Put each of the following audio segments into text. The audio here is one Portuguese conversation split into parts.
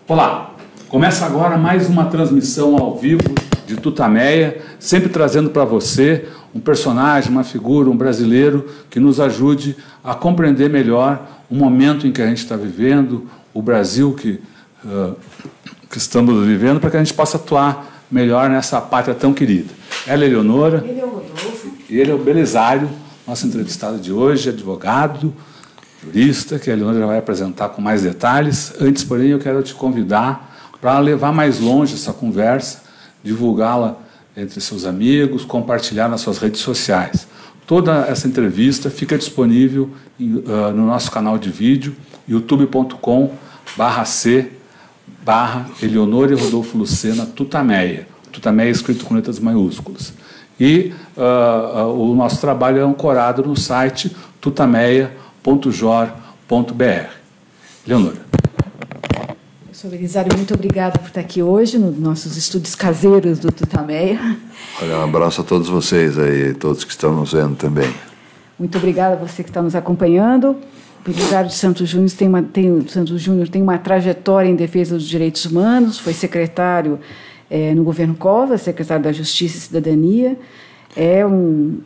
Olá, começa agora mais uma transmissão ao vivo de Tutameia, sempre trazendo para você um personagem, uma figura, um brasileiro que nos ajude a compreender melhor o momento em que a gente está vivendo, o Brasil que estamos vivendo, para que a gente possa atuar melhor nessa pátria tão querida. Ela é Eleonora. Ele é o Rodolfo. E ele é o Belisário, nosso entrevistado de hoje, advogado, jurista, que a Eleonora já vai apresentar com mais detalhes. Antes, porém, eu quero te convidar para levar mais longe essa conversa, divulgá-la entre seus amigos, compartilhar nas suas redes sociais. Toda essa entrevista fica disponível no nosso canal de vídeo, youtube.com/c/Eleonora e Rodolfo Lucena Tutameia. Tutameia é escrito com letras maiúsculas. E o nosso trabalho é ancorado no site tutameia.jor.br. Eleonora. Professor Belisário, muito obrigada por estar aqui hoje nos nossos estúdios caseiros do Tutameia. Olha, um abraço a todos vocês aí, todos que estão nos vendo também. Muito obrigada a você que está nos acompanhando. O Belisário de Santos Júnior tem uma trajetória em defesa dos direitos humanos, foi secretário no governo Covas, secretário da Justiça e Cidadania, é um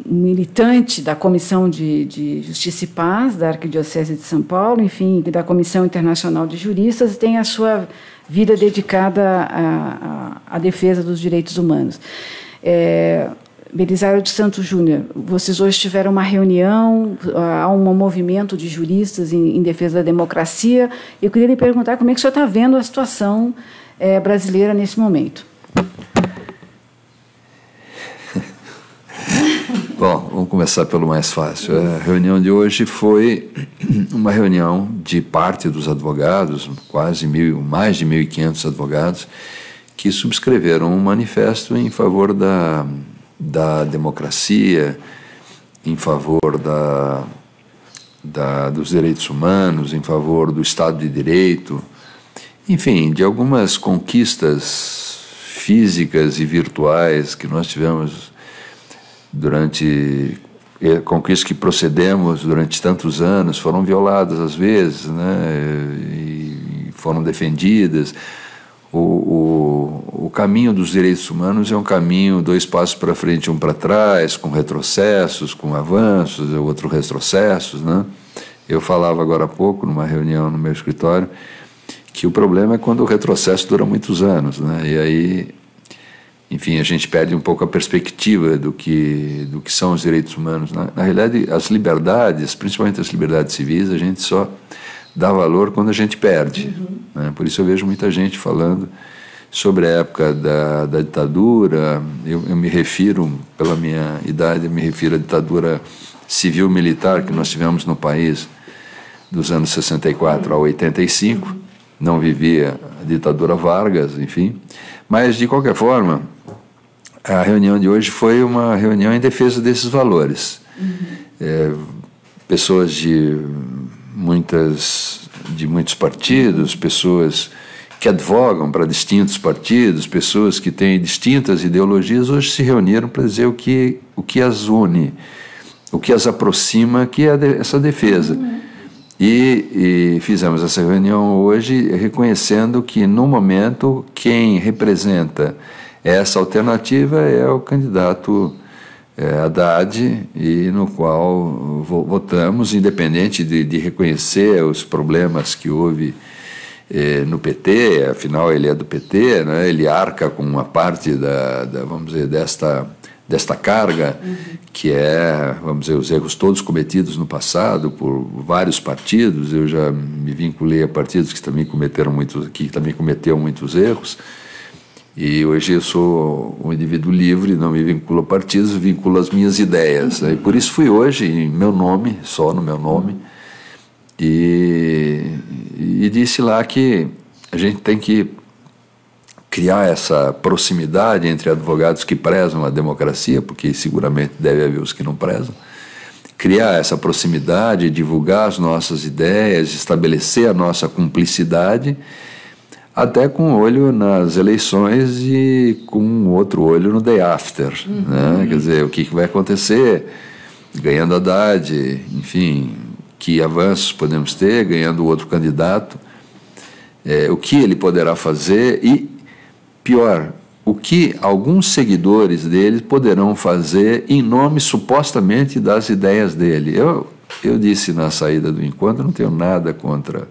militante da Comissão de Justiça e Paz da Arquidiocese de São Paulo, enfim, da Comissão Internacional de Juristas, e tem a sua vida dedicada à defesa dos direitos humanos. Belisário de Santos Júnior, vocês hoje tiveram uma reunião, há um movimento de juristas em defesa da democracia. Eu queria lhe perguntar como é que o senhor está vendo a situação brasileira nesse momento. Bom, vamos começar pelo mais fácil. A reunião de hoje foi uma reunião de parte dos advogados, mais de 1.500 advogados, que subscreveram um manifesto em favor da democracia, em favor dos direitos humanos, em favor do Estado de Direito, enfim, de algumas conquistas físicas e virtuais que nós tivemos conquistas que procedemos durante tantos anos, foram violadas às vezes, né, e foram defendidas. O caminho dos direitos humanos é um caminho, 2 passos para frente, 1 para trás, com retrocessos, com avanços, outros retrocessos, né? Eu falava agora há pouco, numa reunião no meu escritório, que o problema é quando o retrocesso dura muitos anos, né? E aí, enfim, a gente perde um pouco a perspectiva do que são os direitos humanos. Na realidade, as liberdades, principalmente as liberdades civis, a gente só dá valor quando a gente perde. Né? Por isso eu vejo muita gente falando sobre a época da ditadura. Eu me refiro, pela minha idade, eu me refiro à ditadura civil-militar que nós tivemos no país dos anos 64 a 85. Não vivia a ditadura Vargas, enfim. Mas, de qualquer forma, a reunião de hoje foi uma reunião em defesa desses valores. Pessoas de muitos partidos, pessoas que advogam para distintos partidos, pessoas que têm distintas ideologias, hoje se reuniram para dizer o que as une, o que as aproxima, que é essa defesa. E fizemos essa reunião hoje reconhecendo que, no momento, quem representa essa alternativa é o candidato Haddad, e no qual votamos, independente de reconhecer os problemas que houve no PT. Afinal ele é do PT, né? Ele arca com uma parte vamos dizer, desta carga, que é, vamos dizer, os erros todos cometidos no passado por vários partidos. Eu já me vinculei a partidos que também cometeram muitos erros. E hoje eu sou um indivíduo livre, não me vinculo a partidos, vinculo as minhas ideias. E por isso fui hoje, em meu nome, só no meu nome, e disse lá que a gente tem que criar essa proximidade entre advogados que prezam a democracia, porque seguramente deve haver os que não prezam, criar essa proximidade, divulgar as nossas ideias, estabelecer a nossa cumplicidade, até com olho nas eleições e com outro olho no day after, né? Quer dizer, o que vai acontecer ganhando Haddad, enfim, que avanços podemos ter ganhando outro candidato. o que ele poderá fazer e, pior, o que alguns seguidores dele poderão fazer em nome supostamente das ideias dele. Eu disse na saída do encontro, não tenho nada contra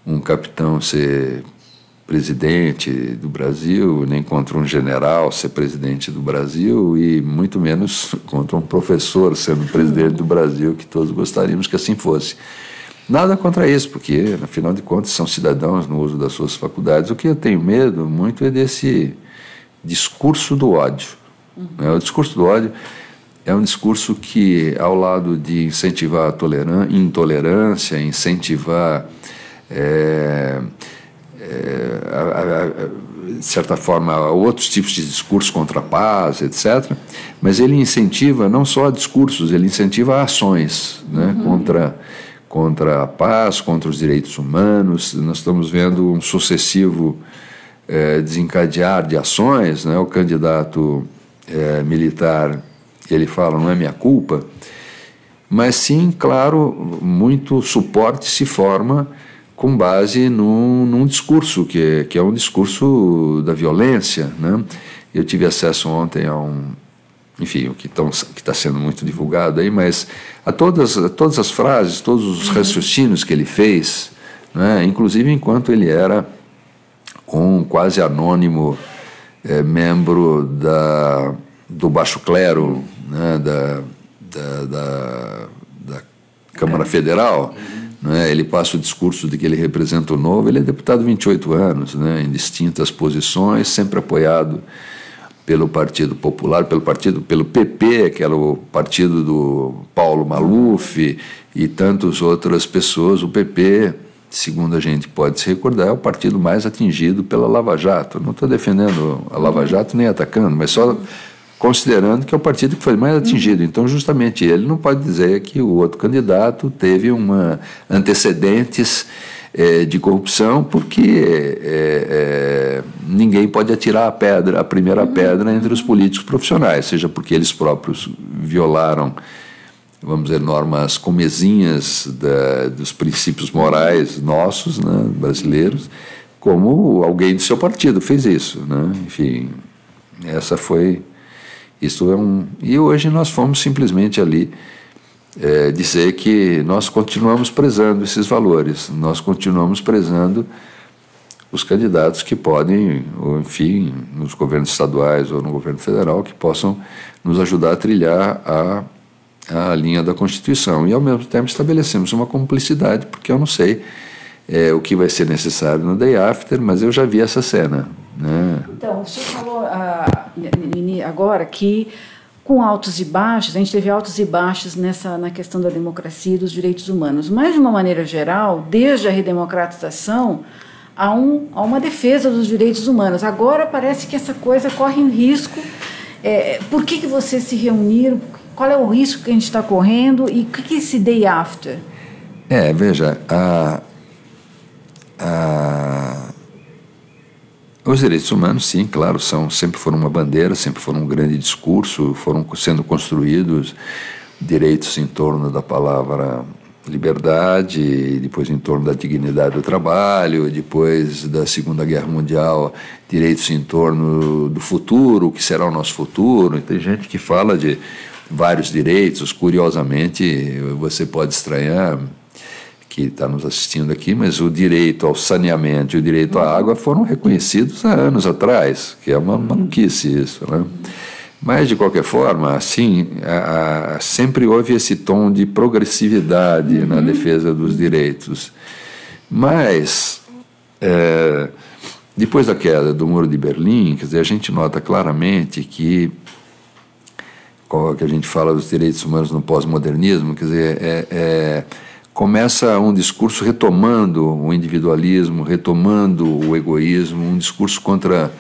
um capitão ser presidente do Brasil, nem contra um general ser presidente do Brasil, e muito menos contra um professor sendo presidente do Brasil, que todos gostaríamos que assim fosse. Nada contra isso, porque, afinal de contas, são cidadãos no uso das suas faculdades. O que eu tenho medo muito é desse discurso do ódio. O discurso do ódio é um discurso que, ao lado de incentivar a intolerância, incentivar, de certa forma, outros tipos de discurso contra a paz, etc., mas ele incentiva não só discursos, ele incentiva ações, né, contra a paz, contra os direitos humanos. Nós estamos vendo um sucessivo desencadear de ações, né? O candidato militar, ele fala, não é minha culpa, mas sim, claro, muito suporte se forma com base num discurso que é um discurso da violência, né? Eu tive acesso ontem a enfim, o que está sendo muito divulgado aí, mas a todas as frases, todos os raciocínios que ele fez, né? Inclusive enquanto ele era um quase anônimo membro do baixo clero, né, da Câmara Federal, né, ele passa o discurso de que ele representa o Novo. Ele é deputado há 28 anos, né, em distintas posições, sempre apoiado pelo Partido Popular, pelo PP, que era o partido do Paulo Maluf, e tantas outras pessoas. O PP, segundo a gente pode se recordar, é o partido mais atingido pela Lava Jato. Não estou defendendo a Lava Jato nem atacando, mas só considerando que é o partido que foi mais atingido. Então, justamente, ele não pode dizer que o outro candidato teve antecedentes de corrupção, porque ninguém pode atirar a primeira pedra entre os políticos profissionais, seja porque eles próprios violaram, vamos dizer, normas comezinhas dos princípios morais nossos, né, brasileiros, como alguém do seu partido fez isso, né? Enfim, e hoje nós fomos simplesmente ali dizer que nós continuamos prezando esses valores, nós continuamos prezando os candidatos que podem, ou enfim, nos governos estaduais ou no governo federal, que possam nos ajudar a trilhar a linha da Constituição. E, ao mesmo tempo, estabelecemos uma cumplicidade, porque eu não sei o que vai ser necessário no day after, mas eu já vi essa cena, né? Então, o senhor falou agora que, com altos e baixos, a gente teve altos e baixos na questão da democracia e dos direitos humanos, mas, de uma maneira geral, desde a redemocratização, há uma defesa dos direitos humanos. Agora parece que essa coisa corre um risco. Por que vocês se reuniram? Qual é o risco que a gente está correndo? E o que é esse day after? Veja, os direitos humanos, sim, claro, sempre foram uma bandeira, sempre foram um grande discurso, foram sendo construídos direitos em torno da palavra liberdade, depois em torno da dignidade do trabalho, depois da Segunda Guerra Mundial, direitos em torno do futuro, o que será o nosso futuro. E tem gente que fala de vários direitos. Curiosamente, você pode estranhar, que está nos assistindo aqui, mas o direito ao saneamento e o direito à água foram reconhecidos há anos atrás, que é uma maluquice isso, né? Mas, de qualquer forma, assim, sempre houve esse tom de progressividade na defesa dos direitos. Mas, depois da queda do Muro de Berlim, quer dizer, a gente nota claramente que a gente fala dos direitos humanos no pós-modernismo, quer dizer, começa um discurso retomando o individualismo, retomando o egoísmo, um discurso contra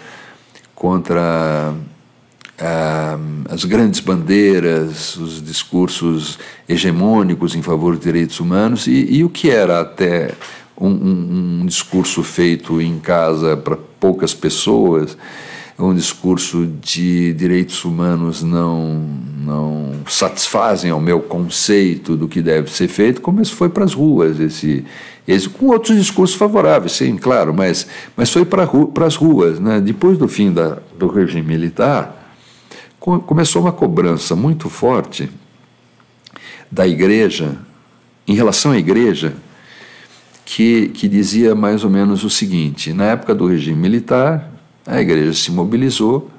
as grandes bandeiras, os discursos hegemônicos em favor dos direitos humanos, e o que era até um discurso feito em casa para poucas pessoas, um discurso de direitos humanos não satisfazem ao meu conceito do que deve ser feito, começou, foi para as ruas, com outros discursos favoráveis, sim, claro, mas foi para as ruas, né? Depois do fim do regime militar, começou uma cobrança muito forte da igreja, em relação à igreja, que dizia mais ou menos o seguinte: na época do regime militar, a igreja se mobilizou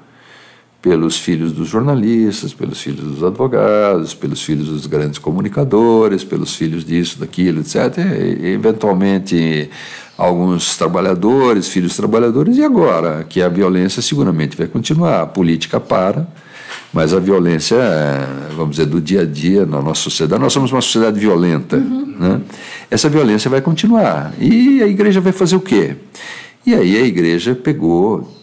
pelos filhos dos jornalistas, pelos filhos dos advogados, pelos filhos dos grandes comunicadores, pelos filhos disso, daquilo, etc. E, eventualmente, alguns trabalhadores, filhos trabalhadores, e agora? Que a violência seguramente vai continuar, a política para, mas a violência, vamos dizer, do dia a dia na nossa sociedade, nós somos uma sociedade violenta, né? Essa violência vai continuar. E a igreja vai fazer o quê? E aí a igreja pegou,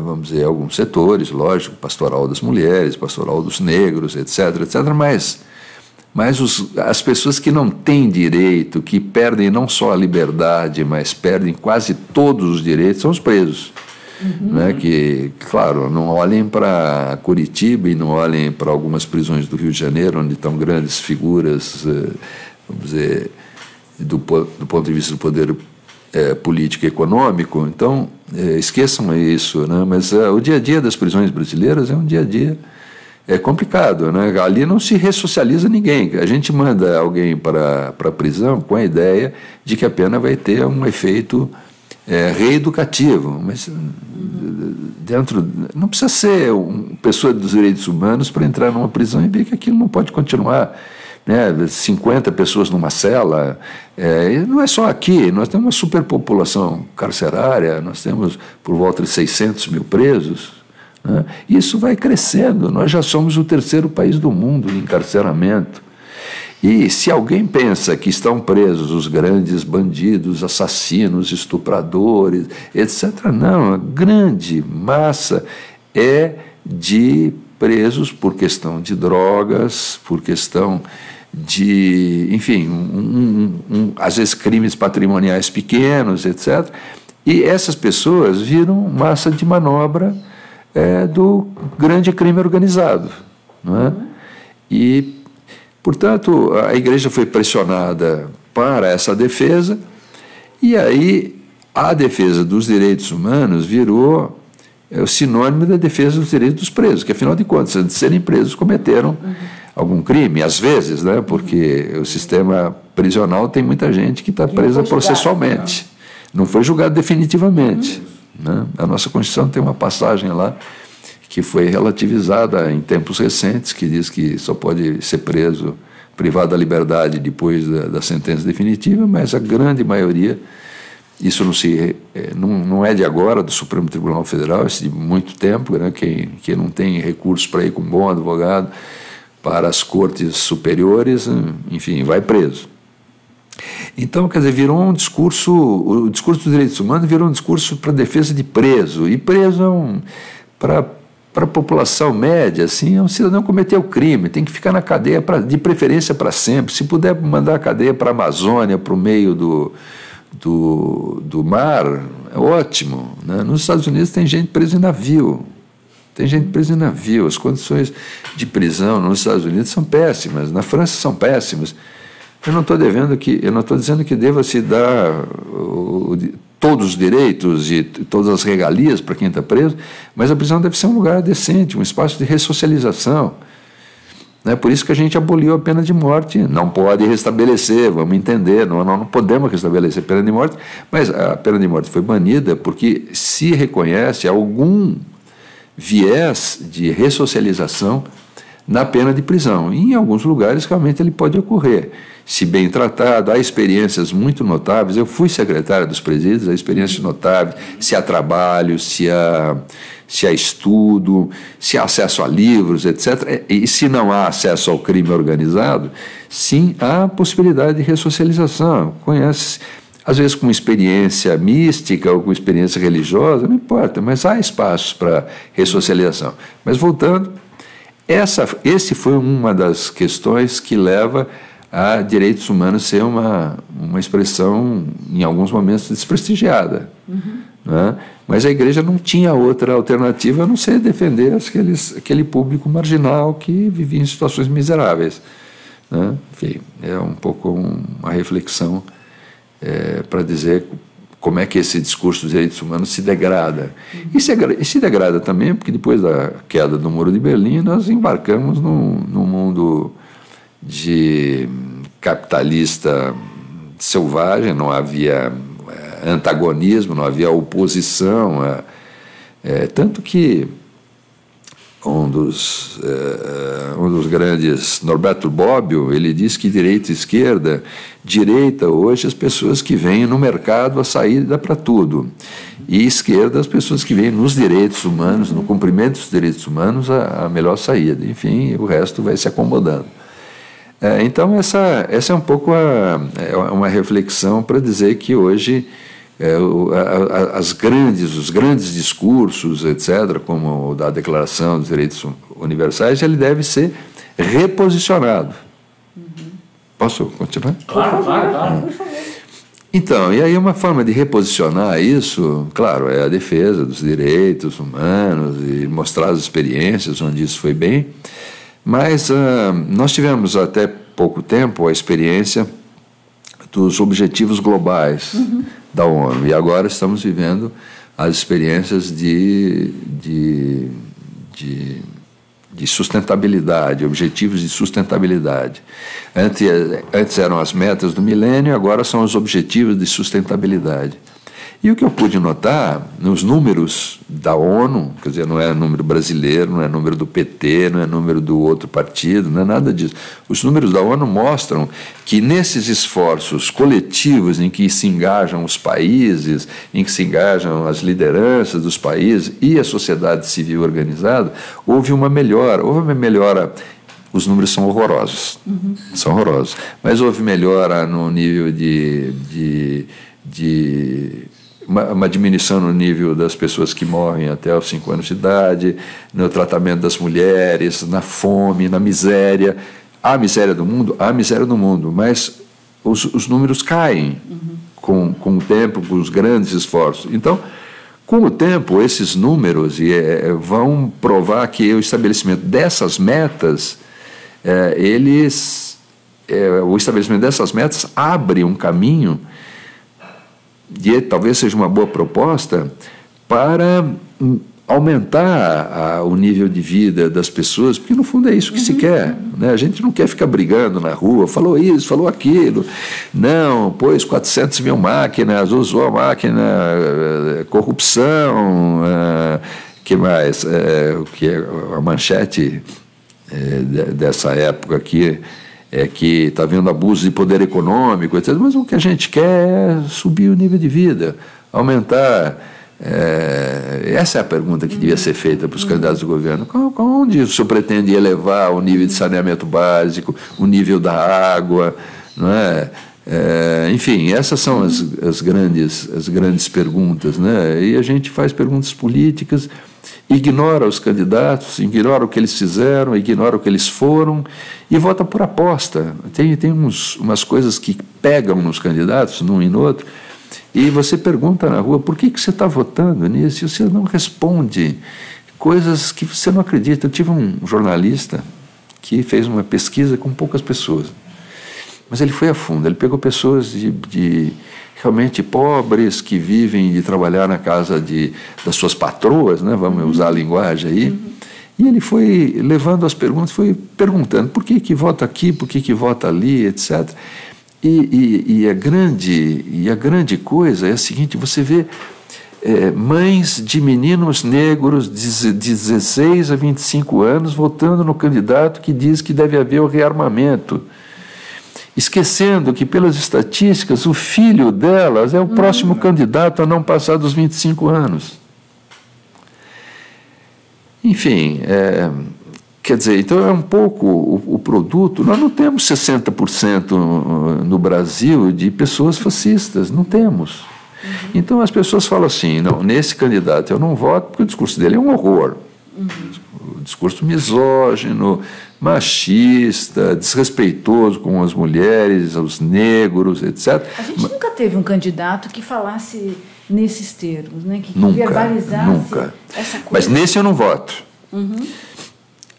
vamos dizer, alguns setores, lógico, pastoral das mulheres, pastoral dos negros, etc., mas as pessoas que não têm direito, que perdem não só a liberdade, mas perdem quase todos os direitos, são os presos. Né, que, claro, não olhem para Curitiba e não olhem para algumas prisões do Rio de Janeiro, onde estão grandes figuras, vamos dizer, do ponto de vista do poder político e econômico. Então, esqueçam isso, né? Mas o dia a dia das prisões brasileiras é um dia a dia complicado, né? Ali não se ressocializa ninguém. A gente manda alguém para a prisão com a ideia de que a pena vai ter um efeito reeducativo, mas não precisa ser uma pessoa dos direitos humanos para entrar numa prisão e ver que aquilo não pode continuar, né? 50 pessoas numa cela, não é só aqui, nós temos uma superpopulação carcerária, nós temos por volta de 600 mil presos, né? Isso vai crescendo, nós já somos o 3º país do mundo em encarceramento. E se alguém pensa que estão presos os grandes bandidos, assassinos, estupradores, etc., não, a grande massa é de presos por questão de drogas, por questão de, enfim, às vezes crimes patrimoniais pequenos, etc., e essas pessoas viram massa de manobra do grande crime organizado, não é? E, portanto, a igreja foi pressionada para essa defesa, e aí a defesa dos direitos humanos virou o sinônimo da defesa dos direitos dos presos, que, afinal de contas, antes de serem presos, cometeram algum crime, às vezes, né? Porque o sistema prisional tem muita gente que está presa processualmente, não foi julgado definitivamente, né? A nossa Constituição tem uma passagem lá que foi relativizada em tempos recentes, que diz que só pode ser preso, privado da liberdade depois da sentença definitiva, mas a grande maioria, isso não é de agora, do Supremo Tribunal Federal, isso de muito tempo, né? Quem não tem recursos para ir com um bom advogado para as cortes superiores, enfim, vai preso. Então, quer dizer, virou um discurso, o discurso dos direitos humanos virou um discurso para a defesa de preso, e preso para a população média, assim, é um cidadão que cometeu crime, tem que ficar na cadeia, de preferência para sempre. Se puder mandar a cadeia para a Amazônia, para o meio do mar, é ótimo, né? Nos Estados Unidos tem gente presa em navio, as condições de prisão nos Estados Unidos são péssimas, na França são péssimas. Eu não estou dizendo que deva se dar todos os direitos e todas as regalias para quem está preso, mas a prisão deve ser um lugar decente, um espaço de ressocialização. É por isso que a gente aboliu a pena de morte. Não pode restabelecer, vamos entender, não podemos restabelecer a pena de morte, mas a pena de morte foi banida porque se reconhece algum viés de ressocialização na pena de prisão. E em alguns lugares realmente ele pode ocorrer. Se bem tratado, há experiências muito notáveis. Eu fui secretário dos presídios, há experiências notáveis, se há trabalho, se há estudo, se há acesso a livros, etc. E se não há acesso ao crime organizado, sim, há possibilidade de ressocialização. Conhece, às vezes com experiência mística ou com experiência religiosa, não importa, mas há espaços para ressocialização. Mas voltando, esse foi uma das questões que leva a direitos humanos ser uma expressão, em alguns momentos, desprestigiada. Né? Mas a igreja não tinha outra alternativa a não ser defender aquele público marginal que vivia em situações miseráveis, né? Enfim, é um pouco uma reflexão para dizer como é que esse discurso dos direitos humanos se degrada. E se degrada também porque depois da queda do Muro de Berlim nós embarcamos num mundo capitalista selvagem, não havia antagonismo, não havia oposição, tanto que um dos grandes, Norberto Bobbio, ele diz que direita e esquerda, direita hoje as pessoas que vêm no mercado a saída para tudo, e esquerda as pessoas que vêm nos direitos humanos, no cumprimento dos direitos humanos, a melhor saída. Enfim, o resto vai se acomodando. Então essa é um pouco uma reflexão para dizer que hoje os grandes discursos, etc., como o da Declaração dos Direitos Universais, ele deve ser reposicionado. Posso continuar? Claro. Então, e aí uma forma de reposicionar isso, claro, é a defesa dos direitos humanos e mostrar as experiências onde isso foi bem, mas nós tivemos até pouco tempo a experiência dos objetivos globais da ONU, e agora estamos vivendo as experiências de sustentabilidade, objetivos de sustentabilidade. Antes eram as metas do milênio, agora são os objetivos de sustentabilidade. E o que eu pude notar nos números da ONU, quer dizer, não é número brasileiro, não é número do PT, não é número do outro partido, não é nada disso. Os números da ONU mostram que nesses esforços coletivos em que se engajam os países, em que se engajam as lideranças dos países e a sociedade civil organizada, houve uma melhora. Os números são horrorosos, são horrorosos, mas houve melhora no nível uma diminuição no nível das pessoas que morrem até os 5 anos de idade, no tratamento das mulheres, na fome, na miséria. Há miséria do mundo? Há miséria do mundo, mas os números caem com o tempo, com os grandes esforços. Então, com o tempo, esses números vão provar que o estabelecimento dessas metas, o estabelecimento dessas metas abre um caminho, e talvez seja uma boa proposta, para aumentar o nível de vida das pessoas, porque no fundo é isso que se quer, né? A gente não quer ficar brigando na rua, falou isso, falou aquilo, não, pôs 400 mil máquinas, usou a máquina, corrupção, que mais? Que é a manchete dessa época aqui, é que está havendo abuso de poder econômico, etc. Mas o que a gente quer é subir o nível de vida, aumentar. Essa é a pergunta que devia ser feita para os candidatos do governo. Onde o senhor pretende elevar o nível de saneamento básico, o nível da água, não é? Enfim, essas são as grandes perguntas, né? E a gente faz perguntas políticas, ignora os candidatos, ignora o que eles fizeram, ignora o que eles foram e vota por aposta. Tem umas coisas que pegam nos candidatos, num e no outro, e você pergunta na rua, por que você está votando nisso? E você não responde coisas que você não acredita. Eu tive um jornalista que fez uma pesquisa com poucas pessoas, mas ele foi a fundo, ele pegou pessoas realmente pobres, que vivem de trabalhar na casa das suas patroas, né? Vamos usar a linguagem aí, e ele foi levando as perguntas, foi perguntando por que vota aqui, por que vota ali, etc. E a grande coisa é a seguinte: você vê mães de meninos negros de 16 a 25 anos votando no candidato que diz que deve haver o rearmamento, esquecendo que, pelas estatísticas, o filho delas é o próximo candidato a não passar dos 25 anos. Enfim, quer dizer, então é um pouco o produto. Nós não temos 60% no Brasil de pessoas fascistas, não temos. Então as pessoas falam assim, não, nesse candidato eu não voto porque o discurso dele é um horror. O discurso misógino, machista, desrespeitoso com as mulheres, os negros, etc. A gente nunca teve um candidato que falasse nesses termos, né? Que Nunca, verbalizasse nunca. essa coisa. Mas nesse eu não voto.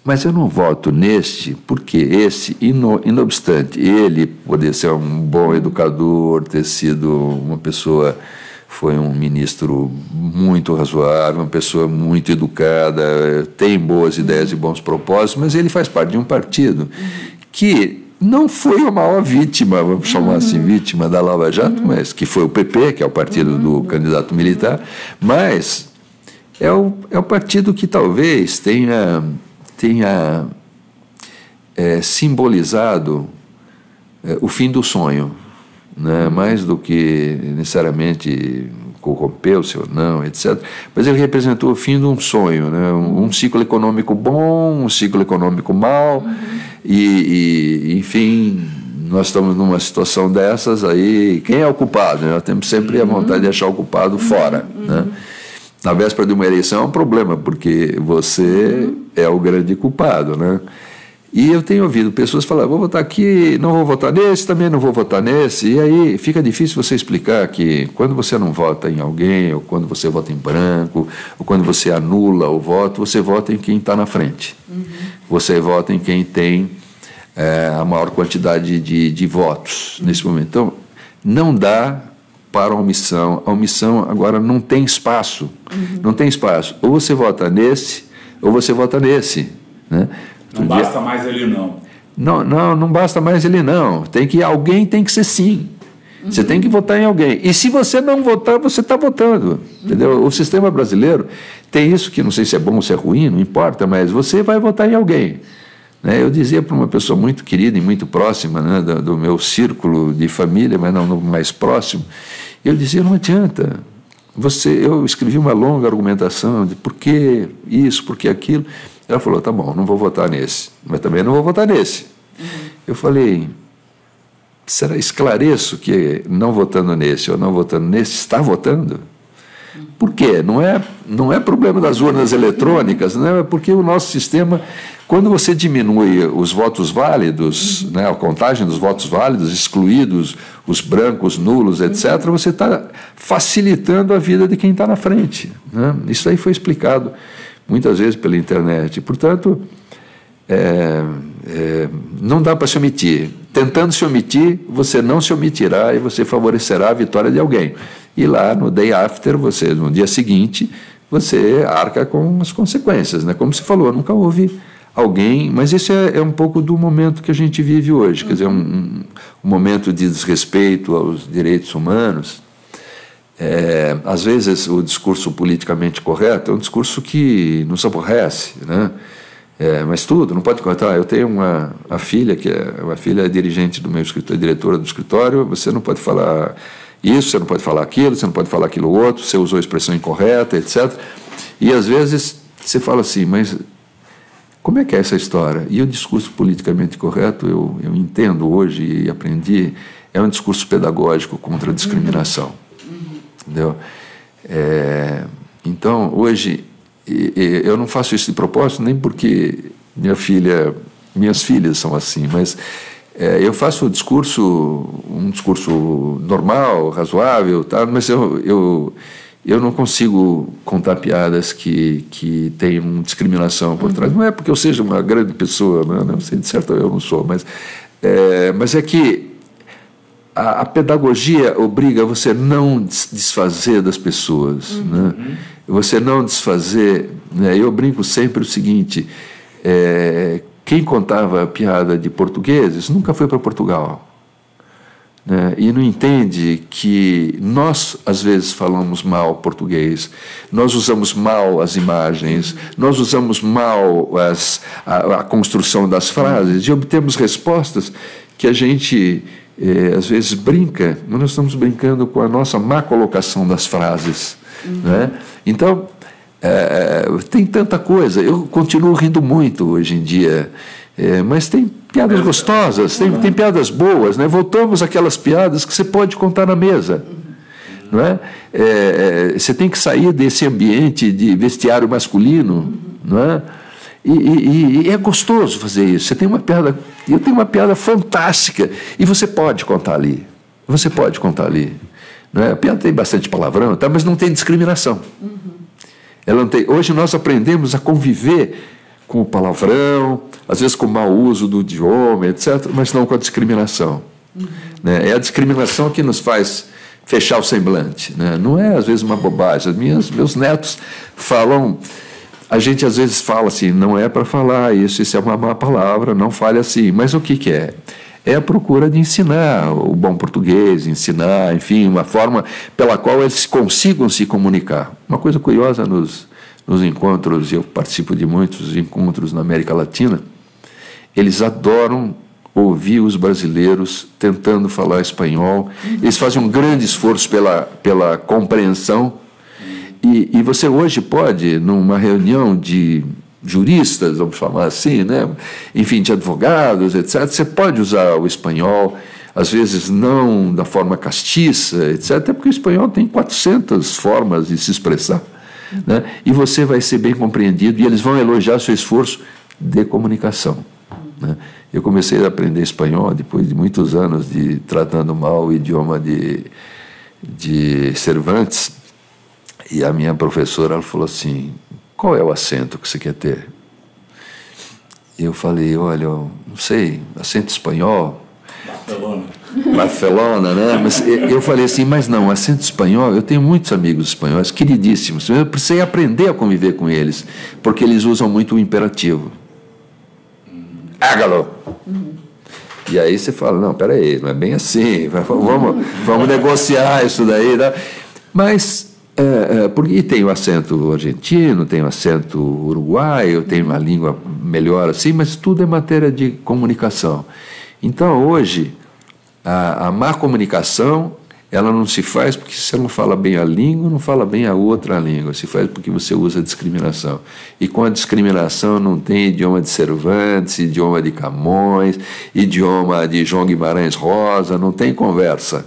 Mas eu não voto neste porque esse, inobstante ele poder ser um bom educador, ter sido uma pessoa, foi um ministro muito razoável, uma pessoa muito educada, tem boas ideias e bons propósitos, mas ele faz parte de um partido que não foi a maior vítima, vamos chamar assim, vítima da Lava Jato, mas que foi o PP, que é o partido do candidato militar, mas é o partido que talvez tenha simbolizado o fim do sonho, né? Mais do que necessariamente corrompeu-se ou não, etc. Mas ele representou o fim de um sonho, né? Um ciclo econômico bom, um ciclo econômico mau, e enfim, nós estamos numa situação dessas aí, quem é o culpado? Nós temos sempre a vontade de achar o culpado fora, né? Na véspera de uma eleição é um problema, porque você é o grande culpado, né? E eu tenho ouvido pessoas falar, vou votar aqui, não vou votar nesse, também não vou votar nesse, e aí fica difícil você explicar que quando você não vota em alguém, ou quando você vota em branco, ou quando você anula o voto, você vota em quem está na frente. Você vota em quem tem a maior quantidade de votos nesse momento. Então, não dá para a omissão agora não tem espaço, não tem espaço. Ou você vota nesse, ou você vota nesse, né? Não basta mais ele não. Não basta mais ele não. Alguém tem que ser sim. Você tem que votar em alguém. E se você não votar, você está votando. Entendeu? O sistema brasileiro tem isso que não sei se é bom ou se é ruim, não importa, mas você vai votar em alguém. Né? Eu dizia para uma pessoa muito querida e muito próxima, né, do meu círculo de família, mas não no mais próximo, eu dizia, não adianta. Eu escrevi uma longa argumentação de por que isso, por que aquilo. Ela falou, tá bom, não vou votar nesse, mas também não vou votar nesse. Eu falei, esclareço que não votando nesse ou não votando nesse, está votando? Por quê? Não é problema das urnas eletrônicas, né? Porque o nosso sistema, quando você diminui os votos válidos, né, a contagem dos votos válidos, excluídos os brancos, nulos, etc., você está facilitando a vida de quem está na frente, né? Isso aí foi explicado muitas vezes pela internet. Portanto, não dá para se omitir. Tentando se omitir, você não se omitirá e você favorecerá a vitória de alguém. E lá, no day after, no dia seguinte, você arca com as consequências, né? Como você falou, nunca houve alguém... Mas esse é um pouco do momento que a gente vive hoje, quer dizer, um momento de desrespeito aos direitos humanos. Às vezes, o discurso politicamente correto é um discurso que nos aborrece, né? Mas tudo, não pode contar. Eu tenho uma filha, que uma filha dirigente do meu escritório, diretora do escritório, você não pode falar isso, você não pode falar aquilo, você não pode falar aquilo outro, você usou a expressão incorreta, etc. E às vezes você fala assim, mas como é que é essa história? E o discurso politicamente correto, eu entendo hoje e aprendi, é um discurso pedagógico contra a discriminação. Entendeu? Então, hoje, eu não faço isso de propósito, nem porque minhas filhas são assim, mas eu faço um discurso normal, razoável, tá? Mas eu não consigo contar piadas que tenham discriminação por trás. Não é porque eu seja uma grande pessoa, não sei, de certo eu não sou, mas é que a pedagogia obriga você a não desfazer das pessoas, né? Você não desfazer, né? Eu brinco sempre o seguinte, quem contava a piada de portugueses nunca foi para Portugal, né? E não entende que nós, às vezes, falamos mal português, nós usamos mal as imagens, nós usamos mal a construção das frases e obtemos respostas que a gente... às vezes brinca, mas nós estamos brincando com a nossa má colocação das frases, né? Então, tem tanta coisa, eu continuo rindo muito hoje em dia, mas tem piadas gostosas, tem piadas boas, né? Voltamos àquelas piadas que você pode contar na mesa, não é? Você tem que sair desse ambiente de vestiário masculino, não é? E é gostoso fazer isso. Eu tenho uma piada fantástica e você pode contar ali. Não é? A piada tem bastante palavrão, tá? Mas não tem discriminação. Ela não tem. Hoje nós aprendemos a conviver com o palavrão, às vezes com o mau uso do idioma, etc., mas não com a discriminação. Né? É a discriminação que nos faz fechar o semblante. Né? Não é, às vezes, uma bobagem. Meus netos falam... A gente, às vezes, fala assim, não é para falar isso é uma má palavra, não fale assim. Mas o que é? É a procura de ensinar o bom português, ensinar, enfim, uma forma pela qual eles consigam se comunicar. Uma coisa curiosa nos encontros, eu participo de muitos encontros na América Latina, eles adoram ouvir os brasileiros tentando falar espanhol, eles fazem um grande esforço pela compreensão, e você hoje pode, numa reunião de juristas, vamos chamar assim, né? Enfim, de advogados, etc., você pode usar o espanhol, às vezes não da forma castiça, etc., até porque o espanhol tem 400 formas de se expressar. Né? E você vai ser bem compreendido e eles vão elogiar seu esforço de comunicação. Né? Eu comecei a aprender espanhol depois de muitos anos de tratando mal o idioma de Cervantes, e a minha professora ela falou assim, qual é o acento que você quer ter? Eu falei, olha, eu não sei, acento espanhol. Barcelona, né? Mas eu falei assim, mas não, acento espanhol, eu tenho muitos amigos espanhóis, queridíssimos, eu precisei aprender a conviver com eles, porque eles usam muito o imperativo. Hágalo! E aí você fala, não, peraí, não é bem assim, vamos negociar isso daí, né? Mas, porque tem o acento argentino, tem o acento uruguaio, tem uma língua melhor assim, mas tudo é matéria de comunicação. Então, hoje, a má comunicação, ela não se faz porque você não fala bem a língua, não fala bem a outra língua, se faz porque você usa a discriminação. E com a discriminação não tem idioma de Cervantes, idioma de Camões, idioma de João Guimarães Rosa, não tem conversa.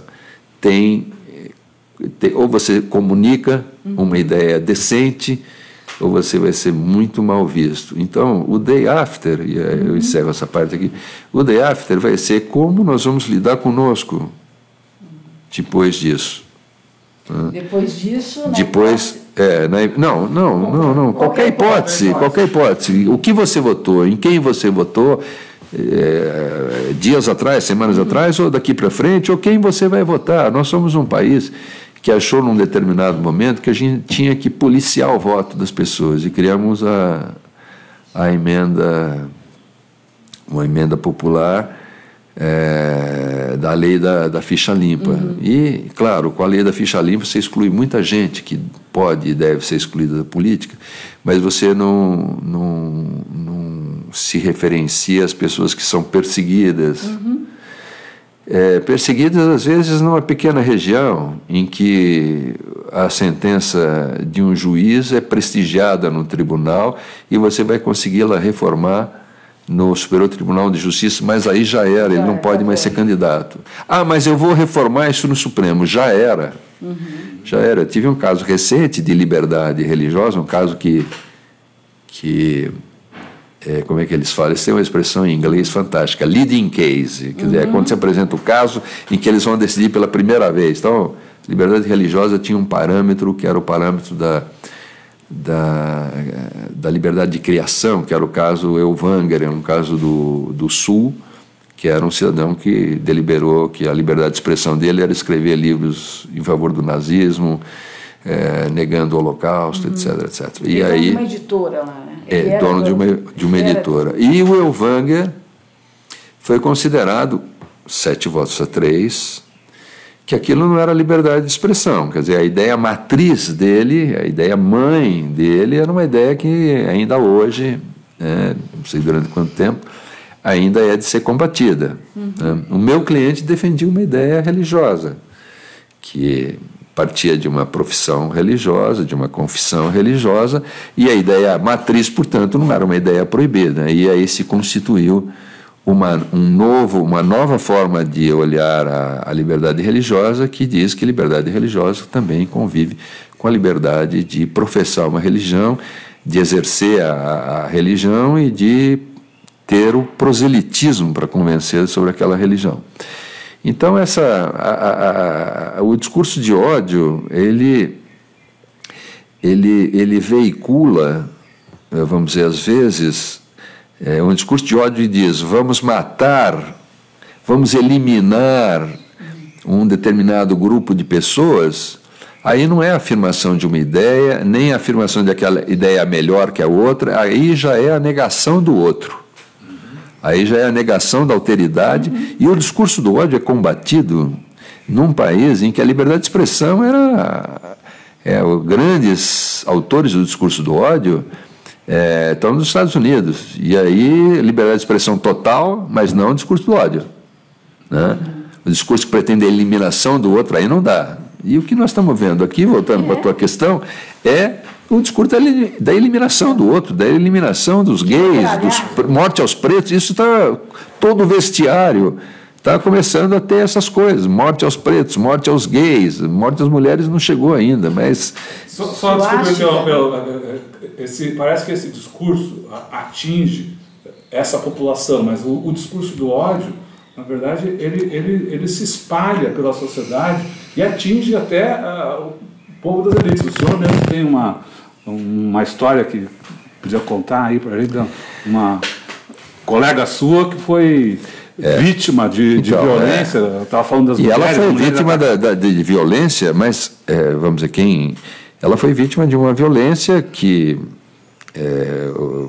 Ou você comunica uma ideia decente, ou você vai ser muito mal visto. Então, o day after, e eu encerro essa parte aqui, o day after vai ser como nós vamos lidar conosco depois disso. Depois disso... Depois, não, qualquer hipótese, o que você votou, em quem você votou, dias atrás, semanas atrás, ou daqui para frente, ou quem você vai votar. Nós somos um país que achou num determinado momento que a gente tinha que policiar o voto das pessoas e criamos uma emenda popular da lei da ficha limpa. E, claro, com a lei da ficha limpa você exclui muita gente que pode e deve ser excluída da política, mas você não se referencia às pessoas que são perseguidas. Perseguidas, às vezes, numa pequena região em que a sentença de um juiz é prestigiada no tribunal e você vai consegui-la reformar no Superior Tribunal de Justiça, mas aí já era, ele não pode mais ser candidato. Ah, mas eu vou reformar isso no Supremo. Já era. Já era. Eu tive um caso recente de liberdade religiosa, um caso que como é que eles falam? Eles têm uma expressão em inglês fantástica, leading case, quer dizer, é quando se apresenta o caso em que eles vão decidir pela primeira vez. Então, liberdade religiosa tinha um parâmetro que era o parâmetro da liberdade de criação, que era o caso Elvanger, um caso do Sul, que era um cidadão que deliberou que a liberdade de expressão dele era escrever livros em favor do nazismo, negando o Holocausto, etc, etc. E aí, uma editora lá, né? Dono de uma editora. E o Elvanger foi considerado 7-3, que aquilo não era liberdade de expressão. Quer dizer, a ideia matriz dele, a ideia mãe dele, era uma ideia que ainda hoje, não sei durante quanto tempo, ainda é de ser combatida. O meu cliente defendia uma ideia religiosa, que partia de uma profissão religiosa, de uma confissão religiosa, e a ideia matriz, portanto, não era uma ideia proibida. E aí se constituiu uma nova forma de olhar a liberdade religiosa, que diz que liberdade religiosa também convive com a liberdade de professar uma religião, de exercer a religião e de ter o proselitismo para convencer sobre aquela religião. Então, o discurso de ódio, ele veicula, vamos dizer, às vezes, um discurso de ódio e diz: vamos matar, vamos eliminar um determinado grupo de pessoas. Aí não é a afirmação de uma ideia, nem a afirmação de aquela ideia melhor que a outra, aí já é a negação do outro. Aí já é a negação da alteridade, e o discurso do ódio é combatido num país em que a liberdade de expressão era... os grandes autores do discurso do ódio estão nos Estados Unidos. E aí, liberdade de expressão total, mas não o discurso do ódio. Né? O discurso que pretende a eliminação do outro, aí não dá. E o que nós estamos vendo aqui, voltando para a tua questão, é o discurso da eliminação do outro, da eliminação dos gays, morte aos pretos. Isso está todo o vestiário. Está começando a ter essas coisas, morte aos pretos, morte aos gays, morte às mulheres não chegou ainda, mas... Só parece que esse discurso atinge essa população, mas o discurso do ódio, na verdade, ele se espalha pela sociedade e atinge até o povo das elites. O senhor mesmo tem uma história que podia contar aí para a gente, uma colega sua que foi... vítima de violência, eu estava falando das mulheres. E ela foi vítima de violência, mas, vamos dizer, ela foi vítima de uma violência que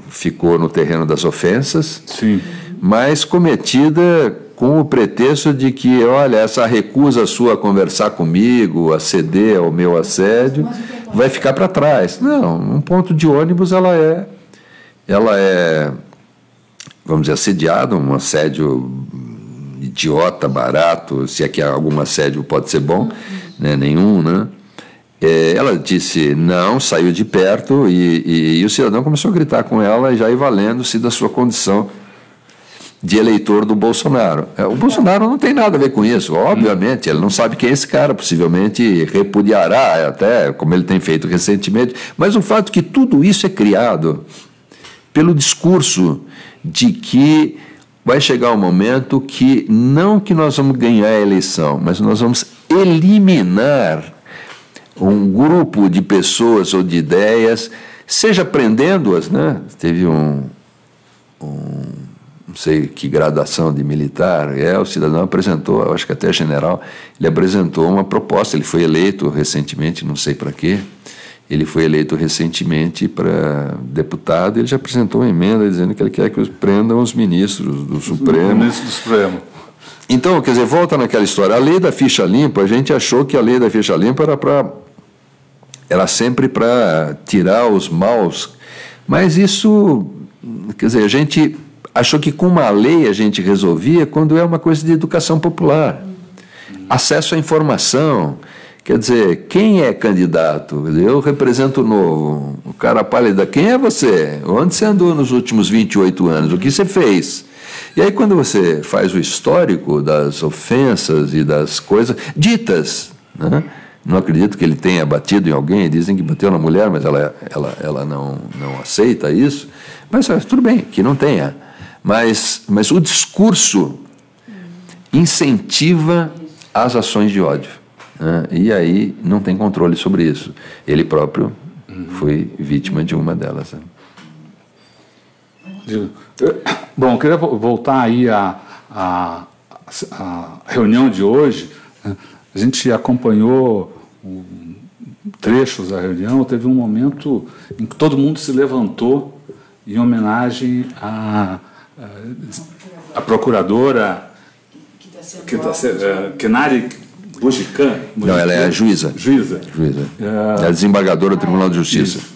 ficou no terreno das ofensas, sim, mas cometida com o pretexto de que, olha, essa recusa sua a conversar comigo, a ceder ao meu assédio, vai ficar para trás. Não, um ponto de ônibus ela é, vamos dizer, assediado, um assédio idiota, barato, se é que algum assédio pode ser bom, né? Nenhum, né? Ela disse não, saiu de perto e o cidadão começou a gritar com ela, já valendo-se da sua condição de eleitor do Bolsonaro. O Bolsonaro não tem nada a ver com isso, obviamente, ele não sabe quem é esse cara, possivelmente repudiará, até como ele tem feito recentemente, mas o fato que tudo isso é criado pelo discurso de que vai chegar um momento que não que nós vamos ganhar a eleição, mas nós vamos eliminar um grupo de pessoas ou de ideias, seja prendendo-as, né? Teve não sei que gradação de militar, o cidadão apresentou, eu acho que até general, ele apresentou uma proposta, ele foi eleito recentemente, não sei para quê, ele foi eleito recentemente para deputado, ele já apresentou uma emenda dizendo que ele quer que prendam os ministros do Supremo. Ministro do Supremo. Então, quer dizer, volta naquela história, a lei da ficha limpa, a gente achou que a lei da ficha limpa era sempre para tirar os maus, mas isso, quer dizer, a gente achou que com uma lei a gente resolvia quando é uma coisa de educação popular, acesso à informação. Quer dizer, quem é candidato? Eu represento o Novo, o cara pálido, quem é você? Onde você andou nos últimos 28 anos? O que você fez? E aí quando você faz o histórico das ofensas e das coisas ditas, né? Não acredito que ele tenha batido em alguém, dizem que bateu na mulher, mas ela não aceita isso, mas tudo bem, que não tenha. Mas o discurso incentiva as ações de ódio. E aí não tem controle sobre isso. Ele próprio foi vítima de uma delas. Bom, eu queria voltar aí à reunião de hoje. A gente acompanhou trechos da reunião, teve um momento em que todo mundo se levantou em homenagem à procuradora Kenária Bojikhan. Não, ela é a juíza. Juíza. É a desembargadora do Tribunal de Justiça. Isso.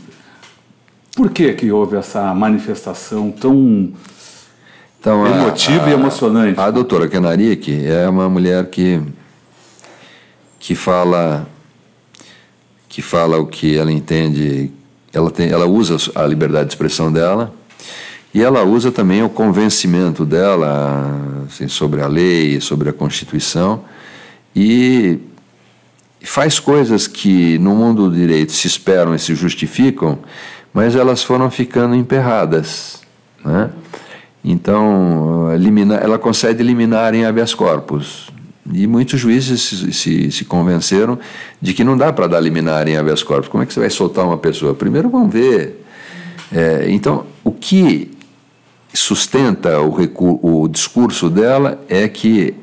Por que houve essa manifestação tão emotiva e emocionante? A doutora Kenária, que é uma mulher que fala o que ela entende, ela usa a liberdade de expressão dela, e ela usa também o convencimento dela assim, sobre a lei, sobre a Constituição, e faz coisas que no mundo do direito se esperam e se justificam, mas elas foram ficando emperradas, né? Então, ela concede liminar em habeas corpus, E muitos juízes se convenceram de que não dá para dar liminar em habeas corpus. Como é que você vai soltar uma pessoa? Primeiro vamos ver. Então, o que sustenta o discurso dela é que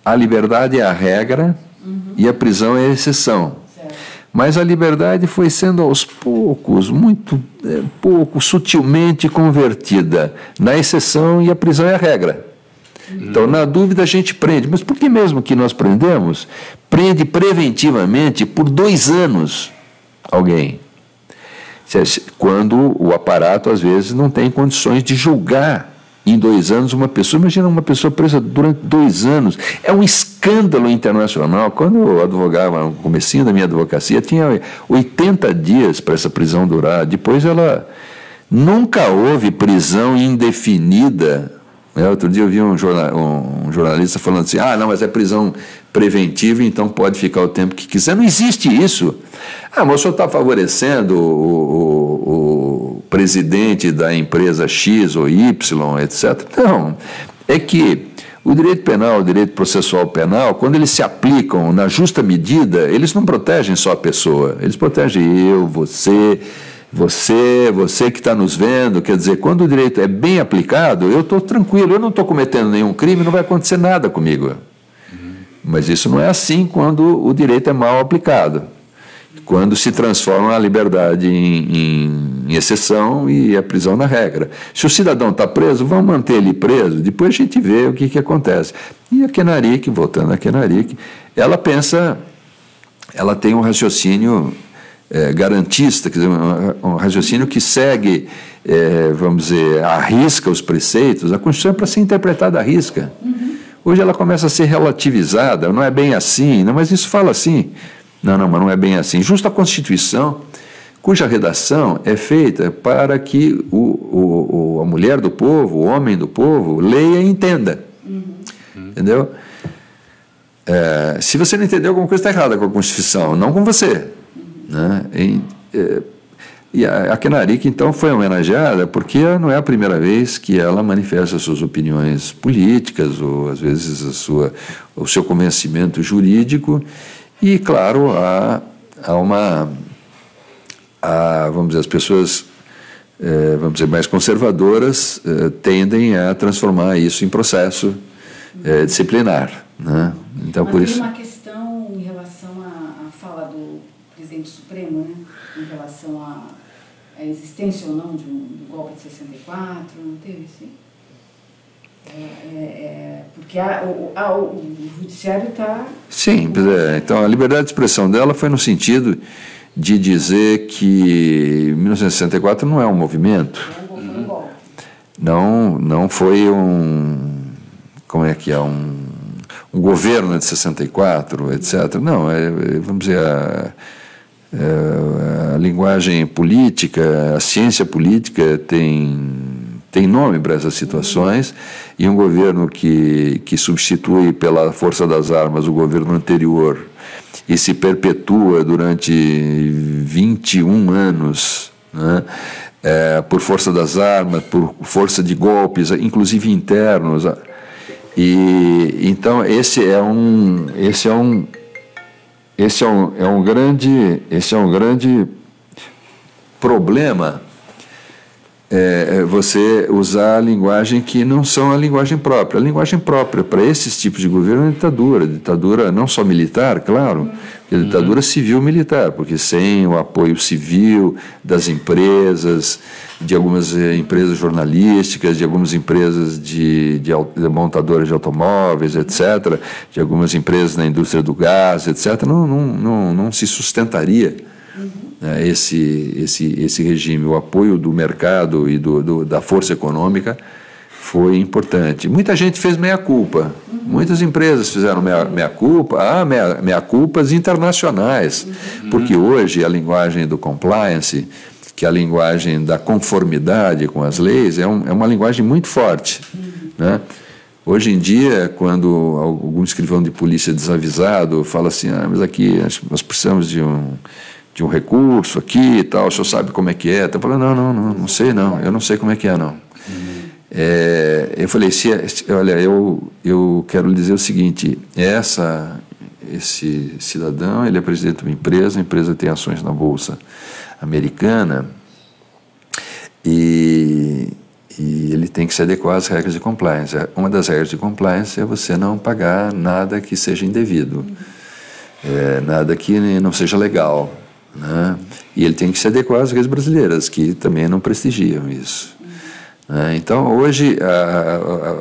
a liberdade é a regra e a prisão é a exceção. Certo. Mas a liberdade foi sendo aos poucos, muito pouco, sutilmente convertida na exceção e a prisão é a regra. Então, na dúvida, a gente prende. Mas por que mesmo que nós prendemos? Prende preventivamente por 2 anos alguém. Quando o aparato, às vezes, não tem condições de julgar em 2 anos uma pessoa. Imagina uma pessoa presa durante 2 anos. É um escândalo internacional. Quando eu advogava no comecinho da minha advocacia, tinha 80 dias para essa prisão durar. Depois ela... Nunca houve prisão indefinida. Outro dia eu vi um jornalista falando assim, não, mas é prisão preventiva, então pode ficar o tempo que quiser. Não existe isso. Mas o senhor está favorecendo o presidente da empresa X ou Y, etc. Não, é que o direito penal, o direito processual penal, quando eles se aplicam na justa medida, eles não protegem só a pessoa, eles protegem eu, você que está nos vendo. Quer dizer, quando o direito é bem aplicado, eu estou tranquilo, eu não estou cometendo nenhum crime, não vai acontecer nada comigo. Mas isso não é assim quando o direito é mal aplicado, quando se transforma a liberdade em exceção e a prisão na regra. Se o cidadão está preso, vamos manter ele preso, depois a gente vê o que acontece. E a Kenarik, voltando a Kenarik, ela tem um raciocínio garantista, quer dizer, um raciocínio que segue, vamos dizer, à risca os preceitos. A Constituição é para ser interpretada à risca. Hoje ela começa a ser relativizada, não é bem assim, não, mas isso fala assim. Não, mas não é bem assim. Justa a Constituição, cuja redação é feita para que a mulher do povo, o homem do povo, leia e entenda. Entendeu? Se você não entendeu, alguma coisa está errada com a Constituição, não com você. Né? E a Kenarik, então, foi homenageada porque não é a primeira vez que ela manifesta suas opiniões políticas ou, às vezes, o seu convencimento jurídico. E, claro, vamos dizer, as pessoas, vamos dizer, mais conservadoras tendem a transformar isso em processo disciplinar. Né? Então, mas por tem isso... uma questão em relação à fala do presidente Supremo, né? Em relação à existência ou não do golpe de 64, não teve isso? Porque o judiciário está... Sim, então a liberdade de expressão dela foi no sentido de dizer que 1964 não é um movimento. Não foi como é que é, um governo de 64, etc. Não, vamos dizer, a linguagem política, a ciência política tem nome para essas situações, e um governo que substitui pela força das armas o governo anterior e se perpetua durante 21 anos, né, por força das armas, por força de golpes, inclusive internos. E então esse é um grande problema, você usar a linguagem que não são a linguagem própria. A linguagem própria para esses tipos de governo é ditadura não só militar, claro, a ditadura civil-militar, porque sem o apoio civil das empresas, de algumas empresas jornalísticas, de algumas empresas de montadoras de automóveis, etc., de algumas empresas na indústria do gás, etc., não se sustentaria esse regime. O apoio do mercado e da força econômica foi importante. Muita gente fez meia-culpa. Muitas empresas fizeram meia-culpa, meia-culpas internacionais, porque hoje a linguagem do compliance, que é a linguagem da conformidade com as leis, é uma linguagem muito forte. Né? Hoje em dia, quando algum escrivão de polícia desavisado fala assim, mas aqui nós precisamos de um recurso aqui e tal, o senhor sabe como é que é? Está falando, não sei não, eu não sei como é que é não. Eu falei, olha, eu quero lhe dizer o seguinte, esse cidadão, ele é presidente de uma empresa, a empresa tem ações na Bolsa Americana, e ele tem que se adequar às regras de compliance. Uma das regras de compliance é você não pagar nada que seja indevido, nada que não seja legal, né? E ele tem que se adequar às regras brasileiras, que também não prestigiam isso. Então, hoje,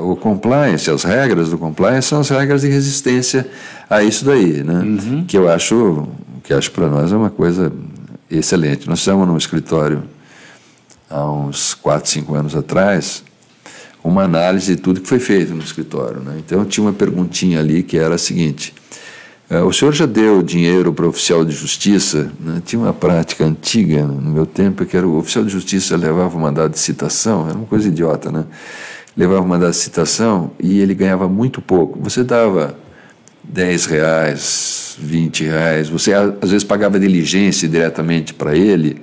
o compliance, as regras do compliance são as regras de resistência a isso daí, né? Que eu acho para nós é uma coisa excelente. Nós estamos num escritório há uns 4, 5 anos atrás, uma análise de tudo que foi feito no escritório, né? Então, tinha uma perguntinha ali que era a seguinte: o senhor já deu dinheiro para o oficial de justiça? Né? Tinha uma prática antiga no meu tempo, que era o oficial de justiça levava o mandado de citação, era uma coisa idiota, né? Levava o mandado de citação e ele ganhava muito pouco. Você dava R$10, R$20, você às vezes pagava diligência diretamente para ele,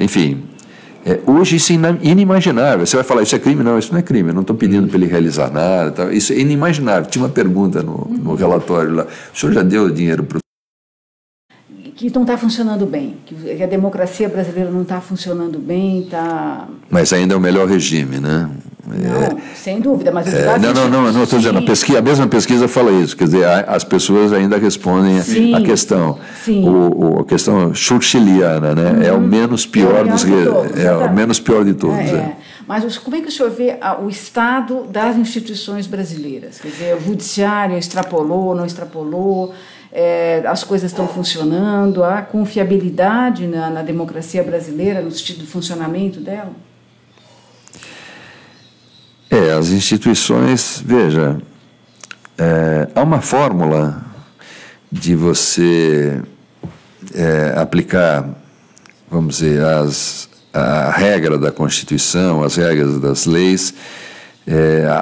enfim. Hoje isso é inimaginável. Você vai falar, isso é crime? Não, isso não é crime, eu não estou pedindo para ele realizar nada. Tá? Isso é inimaginável. Tinha uma pergunta no relatório lá, o senhor já deu dinheiro para o... Que não está funcionando bem, que a democracia brasileira não está funcionando bem, está... Mas ainda é o melhor regime, né? Não, sem dúvida, mas... Não estou dizendo, a mesma pesquisa fala isso, quer dizer, as pessoas ainda respondem a questão. A questão churchilliana, né? É o menos pior o menos pior de todos. Mas como é que o senhor vê o estado das instituições brasileiras? Quer dizer, o judiciário extrapolou, não extrapolou, as coisas estão funcionando, há confiabilidade na democracia brasileira, no sentido do funcionamento dela? As instituições, veja, há uma fórmula de você aplicar, vamos dizer, a regra da Constituição, as regras das leis,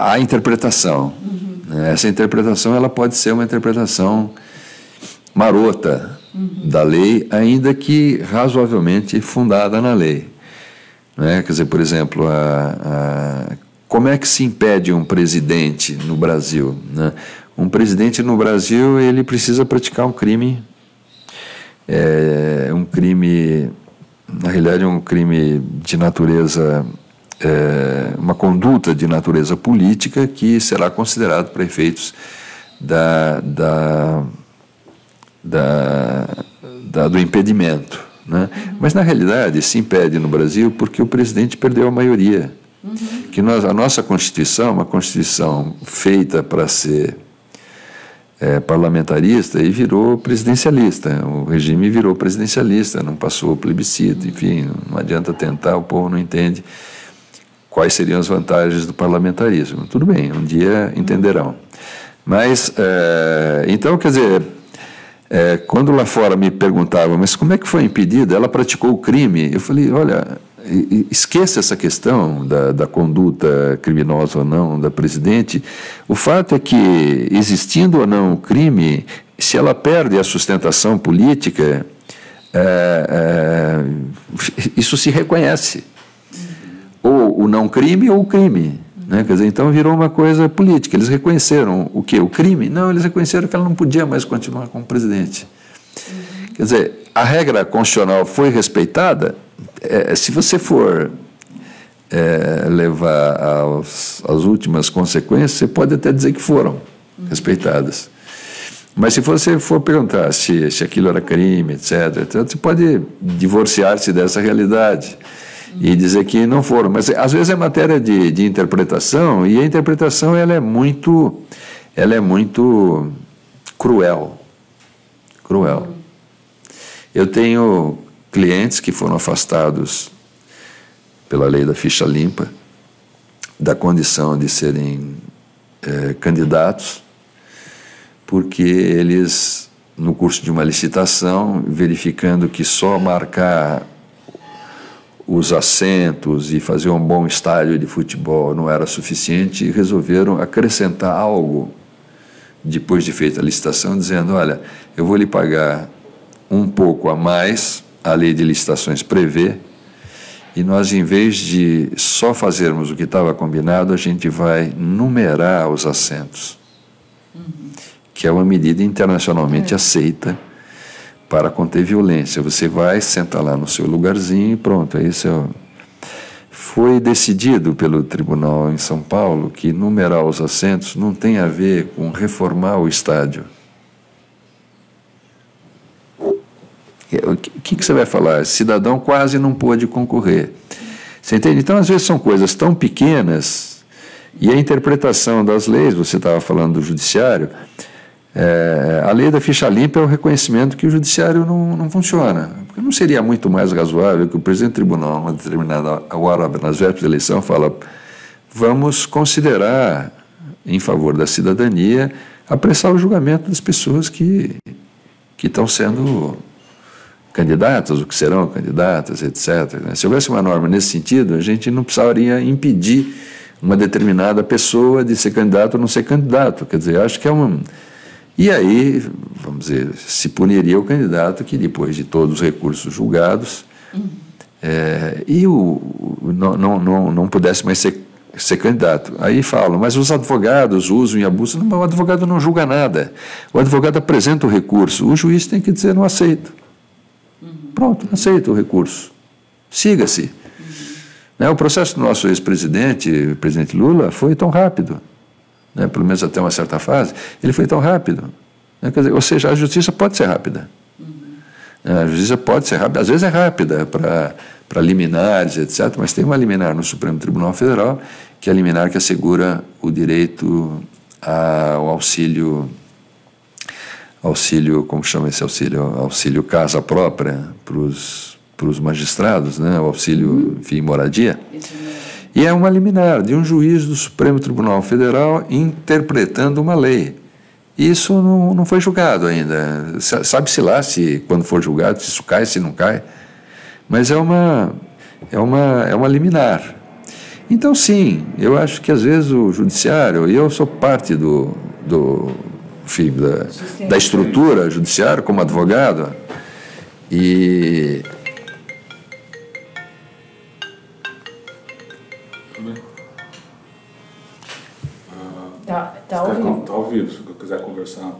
a interpretação. Essa interpretação ela pode ser uma interpretação marota da lei, ainda que razoavelmente fundada na lei. Quer dizer, por exemplo, como é que se impede um presidente no Brasil? Né? Um presidente no Brasil ele precisa praticar um crime, na realidade é um crime de natureza, uma conduta de natureza política que será considerado para efeitos do impedimento. Né? Mas na realidade se impede no Brasil porque o presidente perdeu a maioria. Que a nossa Constituição é uma Constituição feita para ser parlamentarista e virou presidencialista. O regime virou presidencialista, não passou o plebiscito, enfim, não adianta tentar, o povo não entende quais seriam as vantagens do parlamentarismo. Tudo bem, um dia entenderão. Mas, então, quer dizer, quando lá fora me perguntavam, mas como é que foi impedida? Ela praticou o crime? Eu falei, olha... Esqueça essa questão da conduta criminosa ou não da presidente. O fato é que, existindo ou não o crime, se ela perde a sustentação política, isso se reconhece. Ou o não crime ou o crime. Né? Quer dizer, então virou uma coisa política. Eles reconheceram o quê? O crime? Não, eles reconheceram que ela não podia mais continuar como presidente. Quer dizer, a regra constitucional foi respeitada. Se você for levar às últimas consequências, você pode até dizer que foram respeitadas. Mas se você for perguntar se aquilo era crime, etc., você pode divorciar-se dessa realidade e dizer que não foram. Mas às vezes é matéria de interpretação, e a interpretação ela é muito cruel. Eu tenho clientes que foram afastados pela lei da ficha limpa, da condição de serem candidatos, porque eles, no curso de uma licitação, verificando que só marcar os assentos e fazer um bom estádio de futebol não era suficiente, resolveram acrescentar algo, depois de feita a licitação, dizendo, olha, eu vou lhe pagar um pouco a mais, a lei de licitações prevê, E nós, em vez de só fazermos o que estava combinado, a gente vai numerar os assentos, que é uma medida internacionalmente aceita para conter violência. Você vai, senta lá no seu lugarzinho e pronto. Foi decidido pelo tribunal em São Paulo que numerar os assentos não tem a ver com reformar o estádio. O que você vai falar? Cidadão quase não pôde concorrer. Você entende? Então, às vezes, são coisas tão pequenas e a interpretação das leis, você estava falando do judiciário, a lei da ficha limpa é o reconhecimento que o judiciário não funciona. Porque não seria muito mais razoável que o presidente do tribunal, numa determinada hora, nas vésperas da eleição, fala: vamos considerar, em favor da cidadania, apressar o julgamento das pessoas que estão sendo candidatas, ou que serão candidatas, etc. Se houvesse uma norma nesse sentido, a gente não precisaria impedir uma determinada pessoa de ser candidato ou não ser candidato. Quer dizer, acho que é um... E aí, vamos dizer, se puniria o candidato que, depois de todos os recursos julgados, não pudesse mais ser candidato. Aí falam, mas os advogados usam e abusam. Não, o advogado não julga nada. O advogado apresenta o recurso. O juiz tem que dizer: não aceito. Pronto, não aceito o recurso. Siga-se. O processo do nosso ex-presidente, o presidente Lula, foi tão rápido. Pelo menos até uma certa fase, ele foi tão rápido. Quer dizer, ou seja, a justiça pode ser rápida. A justiça pode ser rápida, às vezes é rápida para liminares, etc., mas tem uma liminar no Supremo Tribunal Federal, que é a liminar que assegura o direito ao auxílio, como chama esse auxílio? Auxílio casa própria para os magistrados, o auxílio, enfim, moradia. E é uma liminar de um juiz do Supremo Tribunal Federal interpretando uma lei. Isso não foi julgado ainda. Sabe-se lá se, quando for julgado, se isso cai, se não cai. Mas é uma liminar. Então, sim, eu acho que às vezes o judiciário, e eu sou parte da estrutura judiciária como advogado, e... Tá ao vivo. Está ao vivo, se eu quiser conversar.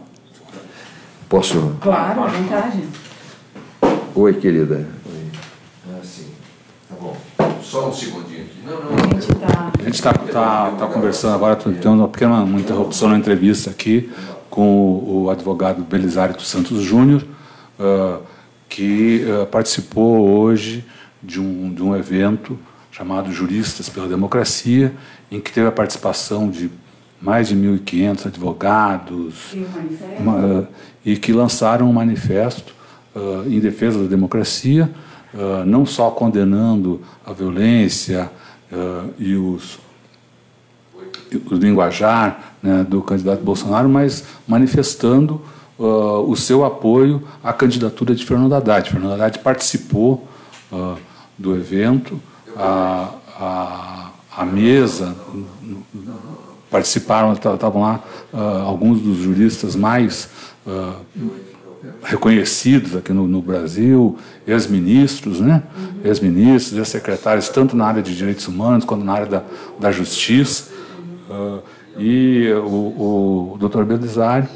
Posso? Claro, à vontade. Oi, querida. Oi. Sim. Tá bom. Só um segundinho aqui. A gente está conversando agora, temos uma interrupção na entrevista aqui com o advogado Belisário dos Santos Júnior, que participou hoje de um evento chamado Juristas pela Democracia, em que teve a participação de mais de 1.500 advogados e que lançaram um manifesto em defesa da democracia, não só condenando a violência e o linguajar do candidato Bolsonaro, mas manifestando o seu apoio à candidatura de Fernando Haddad. Fernando Haddad participou do evento, a mesa... Participaram, estavam lá alguns dos juristas mais reconhecidos aqui no Brasil, ex-ministros, ex-ministros, ex-secretários, tanto na área de direitos humanos quanto na área da justiça. E o Dr. Belisário,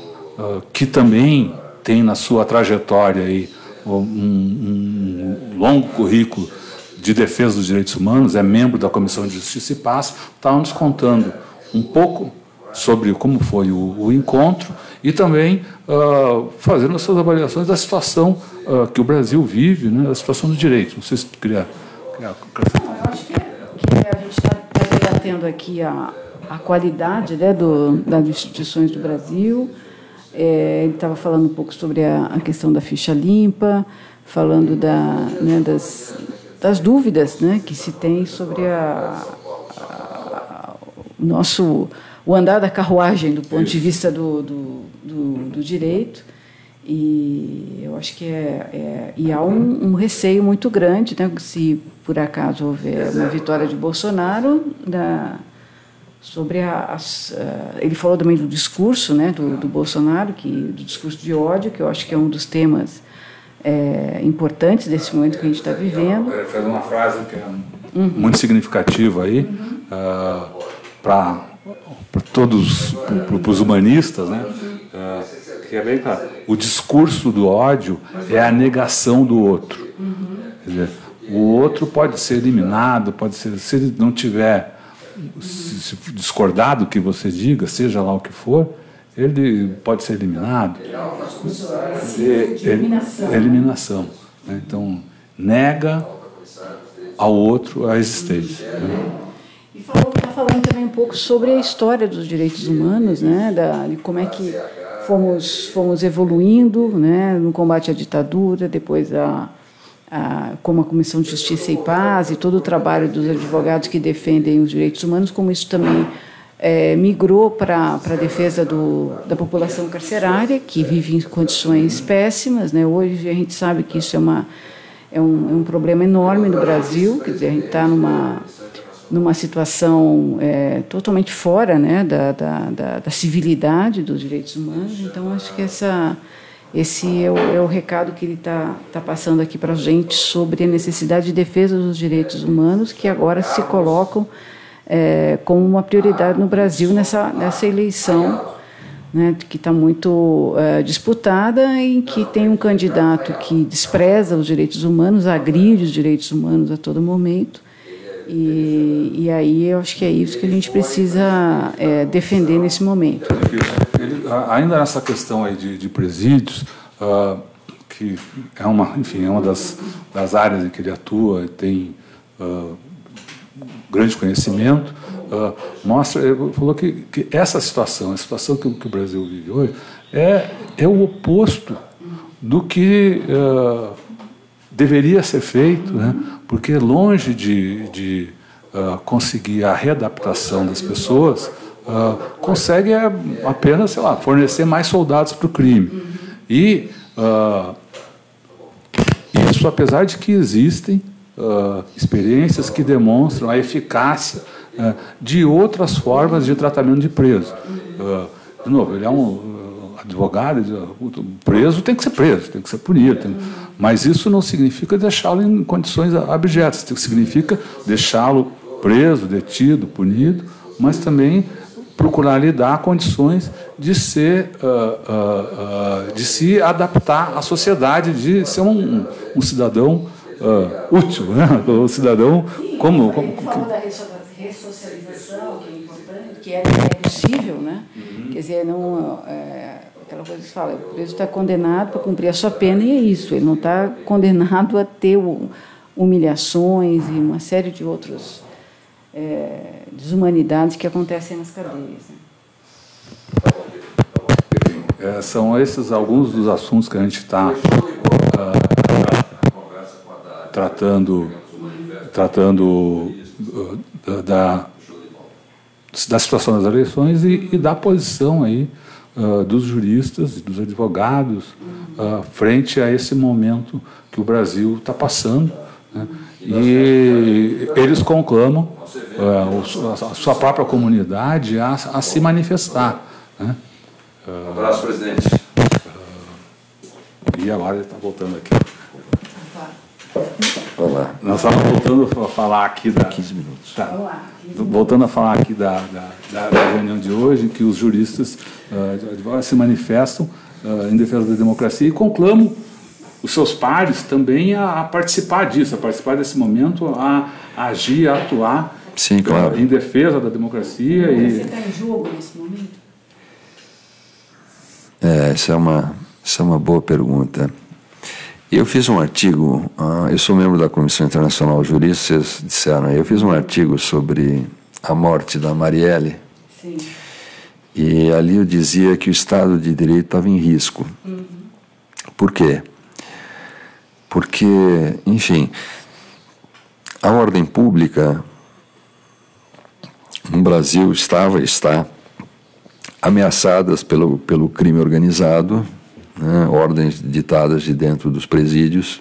que também tem na sua trajetória aí um longo currículo de defesa dos direitos humanos, é membro da Comissão de Justiça e Paz, estava nos contando um pouco sobre como foi o encontro e também fazendo as suas avaliações da situação que o Brasil vive, da situação do direito. Não sei se tu queria acrescentar. Eu acho que a gente está debatendo aqui a qualidade das instituições do Brasil. Ele estava falando um pouco sobre a questão da ficha limpa, falando das dúvidas que se tem sobre o andar da carruagem do ponto de vista do direito, e eu acho que e há um receio muito grande, se por acaso houver uma vitória de Bolsonaro, sobre ele falou também do discurso do Bolsonaro, do discurso de ódio, que eu acho que é um dos temas importantes desse momento que a gente está vivendo. Fez uma frase que é muito significativa aí, para todos, para os humanistas, né? Que é bem claro. O discurso do ódio é a negação do outro. Quer dizer, o outro pode ser eliminado, pode ser, se ele não tiver se discordar do que você diga, seja lá o que for, ele pode ser eliminado. Eliminação. Né? Então, nega ao outro a existência. Né? E está falando também um pouco sobre a história dos direitos humanos, né? De como é que fomos evoluindo, né? No combate à ditadura, depois como a Comissão de Justiça e Paz e todo o trabalho dos advogados que defendem os direitos humanos, como isso também migrou para a defesa da população carcerária, que vive em condições péssimas, né? Hoje a gente sabe que isso é um problema enorme no Brasil, quer dizer, a gente está numa situação totalmente fora, né, da civilidade dos direitos humanos. Então, acho que esse é o recado que ele está passando aqui para a gente sobre a necessidade de defesa dos direitos humanos, que agora se colocam como uma prioridade no Brasil nessa eleição, né, que está muito disputada, em que tem um candidato que despreza os direitos humanos, agride os direitos humanos a todo momento. E aí eu acho que é isso que a gente precisa defender nesse momento. Ainda nessa questão aí de presídios, que é uma das áreas em que ele atua, tem grande conhecimento, ele falou que essa situação, a situação que o Brasil vive hoje, é o oposto do que deveria ser feito, né? Porque longe de conseguir a readaptação das pessoas, consegue apenas, sei lá, fornecer mais soldados para o crime. E isso, apesar de que existem experiências que demonstram a eficácia de outras formas de tratamento de preso. De novo, ele é um advogado, o preso tem que ser preso, tem que ser punido. Mas isso não significa deixá-lo em condições abjetas, significa deixá-lo preso, detido, punido, mas também procurar lhe dar condições de se adaptar à sociedade, de ser um cidadão útil, né? Um cidadão como falou da ressocialização, que é importante, que é possível, né? Quer dizer, não aquela coisa que se fala, o preso está condenado para cumprir a sua pena e é isso, ele não está condenado a ter humilhações e uma série de outras desumanidades que acontecem nas cadeias. Né? São esses alguns dos assuntos que a gente está tratando da situação das eleições e da posição aí dos juristas e dos advogados frente a esse momento que o Brasil está passando, né? E eles conclamam a sua própria comunidade a se manifestar, né? Um abraço, presidente. E agora ele está voltando aqui. Olá. Nós estávamos voltando a falar aqui 15 minutos. Voltando a falar aqui da reunião de hoje, que os juristas se manifestam em defesa da democracia e conclamam os seus pares também a participar disso, a participar desse momento, a agir, a atuar. Sim, claro. Em defesa da democracia. Você está em jogo nesse momento? Essa é uma boa pergunta. Eu fiz um artigo, eu sou membro da Comissão Internacional Juristas, vocês disseram, eu fiz um artigo sobre a morte da Marielle. Sim. E ali eu dizia que o Estado de Direito estava em risco. Por quê? Porque, enfim, a ordem pública no Brasil está ameaçadas pelo crime organizado, né, ordens ditadas de dentro dos presídios,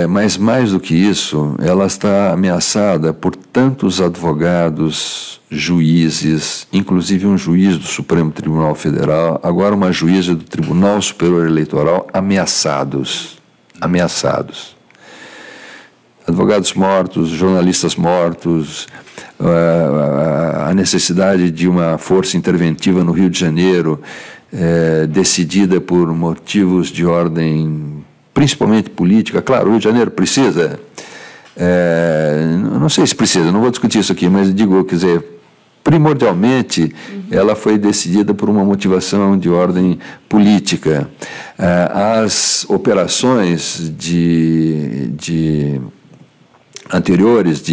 mas mais do que isso, ela está ameaçada por tantos advogados, juízes, inclusive um juiz do Supremo Tribunal Federal, agora uma juíza do Tribunal Superior Eleitoral, ameaçados. Advogados mortos, jornalistas mortos, a necessidade de uma força interventiva no Rio de Janeiro, decidida por motivos de ordem principalmente política. Claro, o Rio de Janeiro precisa, não sei se precisa, não vou discutir isso aqui, mas digo, quer dizer, primordialmente ela foi decidida por uma motivação de ordem política. As operações anteriores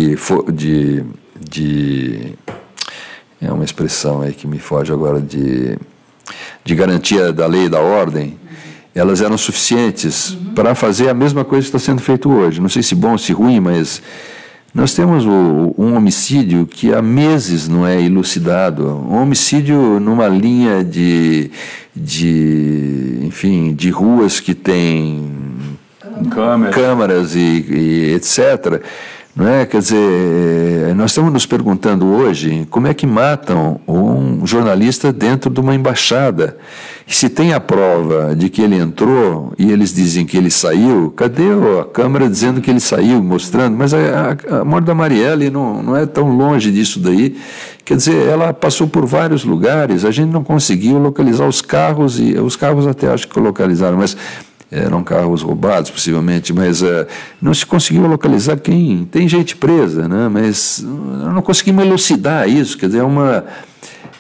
é uma expressão aí que me foge agora, de garantia da lei e da ordem, elas eram suficientes para fazer a mesma coisa que está sendo feito hoje. Não sei se bom ou se ruim, mas nós temos um homicídio que há meses não é elucidado, um homicídio numa linha enfim, de ruas que tem câmaras e etc. Não é? Quer dizer, nós estamos nos perguntando hoje como é que matam um jornalista dentro de uma embaixada. E se tem a prova de que ele entrou e eles dizem que ele saiu, cadê a câmera dizendo que ele saiu, mostrando? Mas a morte da Marielle não é tão longe disso daí. Quer dizer, ela passou por vários lugares, a gente não conseguiu localizar os carros, e os carros até acho que localizaram, mas eram carros roubados, possivelmente, mas não se conseguiu localizar quem. Tem gente presa, né? Mas não conseguimos elucidar isso. Quer dizer,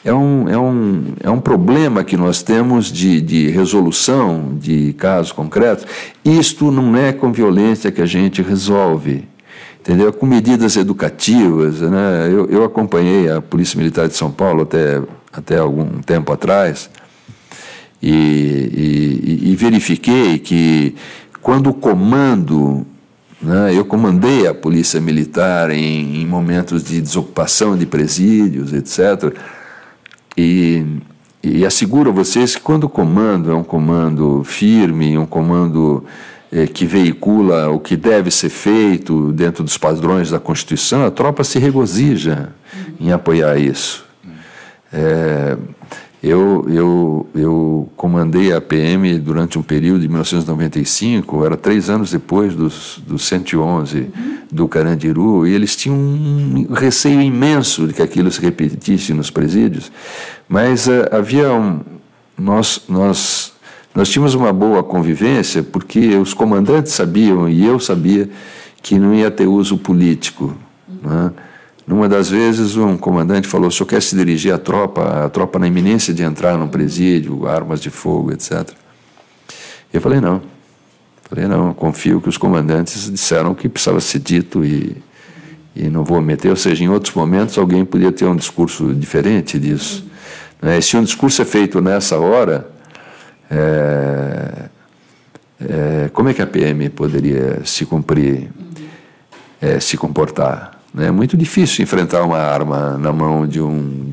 é um problema que nós temos de resolução de casos concretos. Isto não é com violência que a gente resolve, entendeu? Com medidas educativas, né? Eu acompanhei a Polícia Militar de São Paulo até algum tempo atrás, e verifiquei que quando o comando, né, eu comandei a Polícia Militar em momentos de desocupação de presídios, etc., e asseguro a vocês que quando o comando é um comando firme, um comando que veicula o que deve ser feito dentro dos padrões da Constituição, a tropa se regozija em apoiar isso. Eu comandei a PM durante um período de 1995, era 3 anos depois dos 111 do Carandiru, e eles tinham um receio imenso de que aquilo se repetisse nos presídios, mas nós tínhamos uma boa convivência, porque os comandantes sabiam, e eu sabia, que não ia ter uso político, né? Numa das vezes, um comandante falou: o senhor quer se dirigir à tropa na iminência de entrar num presídio, armas de fogo, etc. Eu falei, não, confio que os comandantes disseram o que precisava ser dito e não vou meter. Ou seja, em outros momentos alguém podia ter um discurso diferente disso. Se um discurso é feito nessa hora, como é que a PM poderia se cumprir, se comportar? É muito difícil enfrentar uma arma na mão de um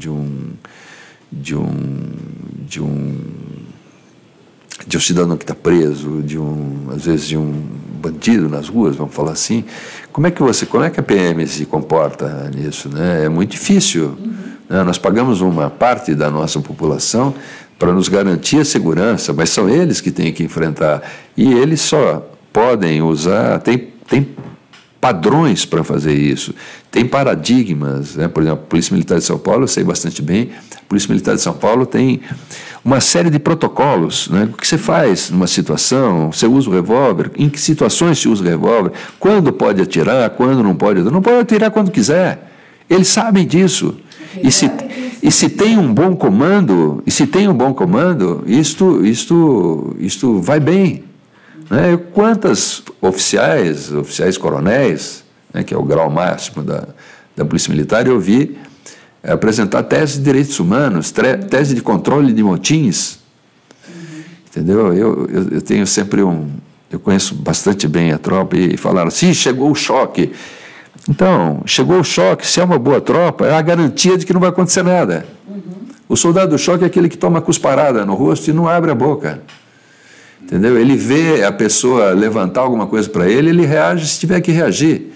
cidadão que está preso, às vezes de um bandido nas ruas, vamos falar assim. Como é que a PM se comporta nisso, né? É muito difícil. Né? Nós pagamos uma parte da nossa população para nos garantir a segurança, mas são eles que têm que enfrentar. E eles só podem usar, tem padrões para fazer isso, tem paradigmas, né? Por exemplo, a Polícia Militar de São Paulo, eu sei bastante bem, a Polícia Militar de São Paulo tem uma série de protocolos, né? O que você faz numa situação, você usa o revólver, em que situações se usa o revólver, quando pode atirar, quando não pode atirar quando quiser, eles sabem disso, e se tem um bom comando, isto vai bem. Né? Quantas oficiais coronéis, né, que é o grau máximo da Polícia Militar, eu vi apresentar tese de direitos humanos, tese de controle de motins. Entendeu? Eu tenho sempre eu conheço bastante bem a tropa, e falaram assim: chegou o choque. Então, chegou o choque, se é uma boa tropa, é a garantia de que não vai acontecer nada. O soldado do choque é aquele que toma cusparada no rosto e não abre a boca. Entendeu? Ele vê a pessoa levantar alguma coisa para ele reage se tiver que reagir.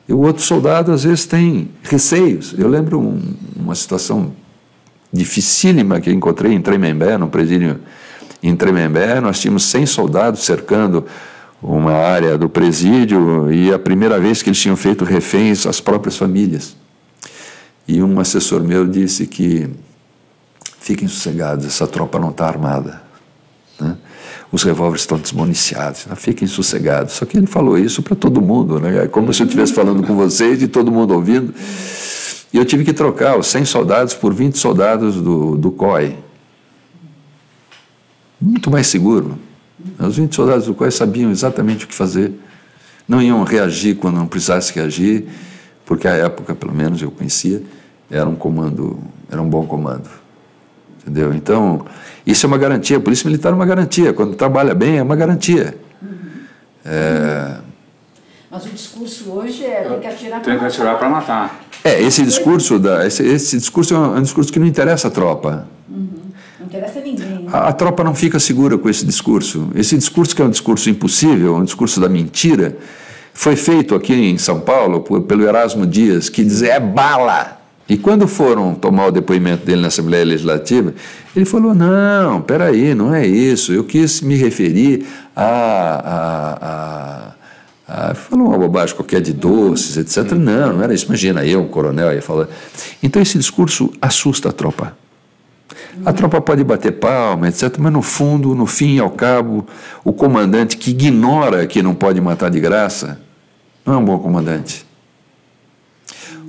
E o outro soldado, às vezes, tem receios. Eu lembro uma situação dificílima que eu encontrei em Tremembé, no presídio em Tremembé. Nós tínhamos 100 soldados cercando uma área do presídio, e a primeira vez que eles tinham feito reféns às próprias famílias. E um assessor meu disse que fiquem sossegados, essa tropa não está armada, né? Os revólveres estão desmuniciados, fiquem sossegados. Só que ele falou isso para todo mundo, né? Como se eu estivesse falando com vocês e todo mundo ouvindo. E eu tive que trocar os 100 soldados por 20 soldados do COI. Muito mais seguro. Os 20 soldados do COI sabiam exatamente o que fazer. Não iam reagir quando não precisasse reagir, porque à época, pelo menos eu conhecia, era um bom comando. Entendeu? Então, isso é uma garantia. A Polícia Militar é uma garantia. Quando trabalha bem, é uma garantia. Mas o discurso hoje é tem que atirar para matar. Tem que atirar para matar. Esse discurso é um discurso que não interessa a tropa. Não interessa a ninguém. Né? A tropa não fica segura com esse discurso. Esse discurso, que é um discurso impossível, um discurso da mentira, foi feito aqui em São Paulo pelo Erasmo Dias, que dizia: é bala. E quando foram tomar o depoimento dele na Assembleia Legislativa, ele falou: não, peraí, não é isso, eu quis me referir falou uma bobagem qualquer de doces, etc. Não era isso. Imagina, eu, um coronel, aí falando. Então esse discurso assusta a tropa. A tropa pode bater palma, etc., mas no fundo, no fim e ao cabo, o comandante que ignora que não pode matar de graça, não é um bom comandante.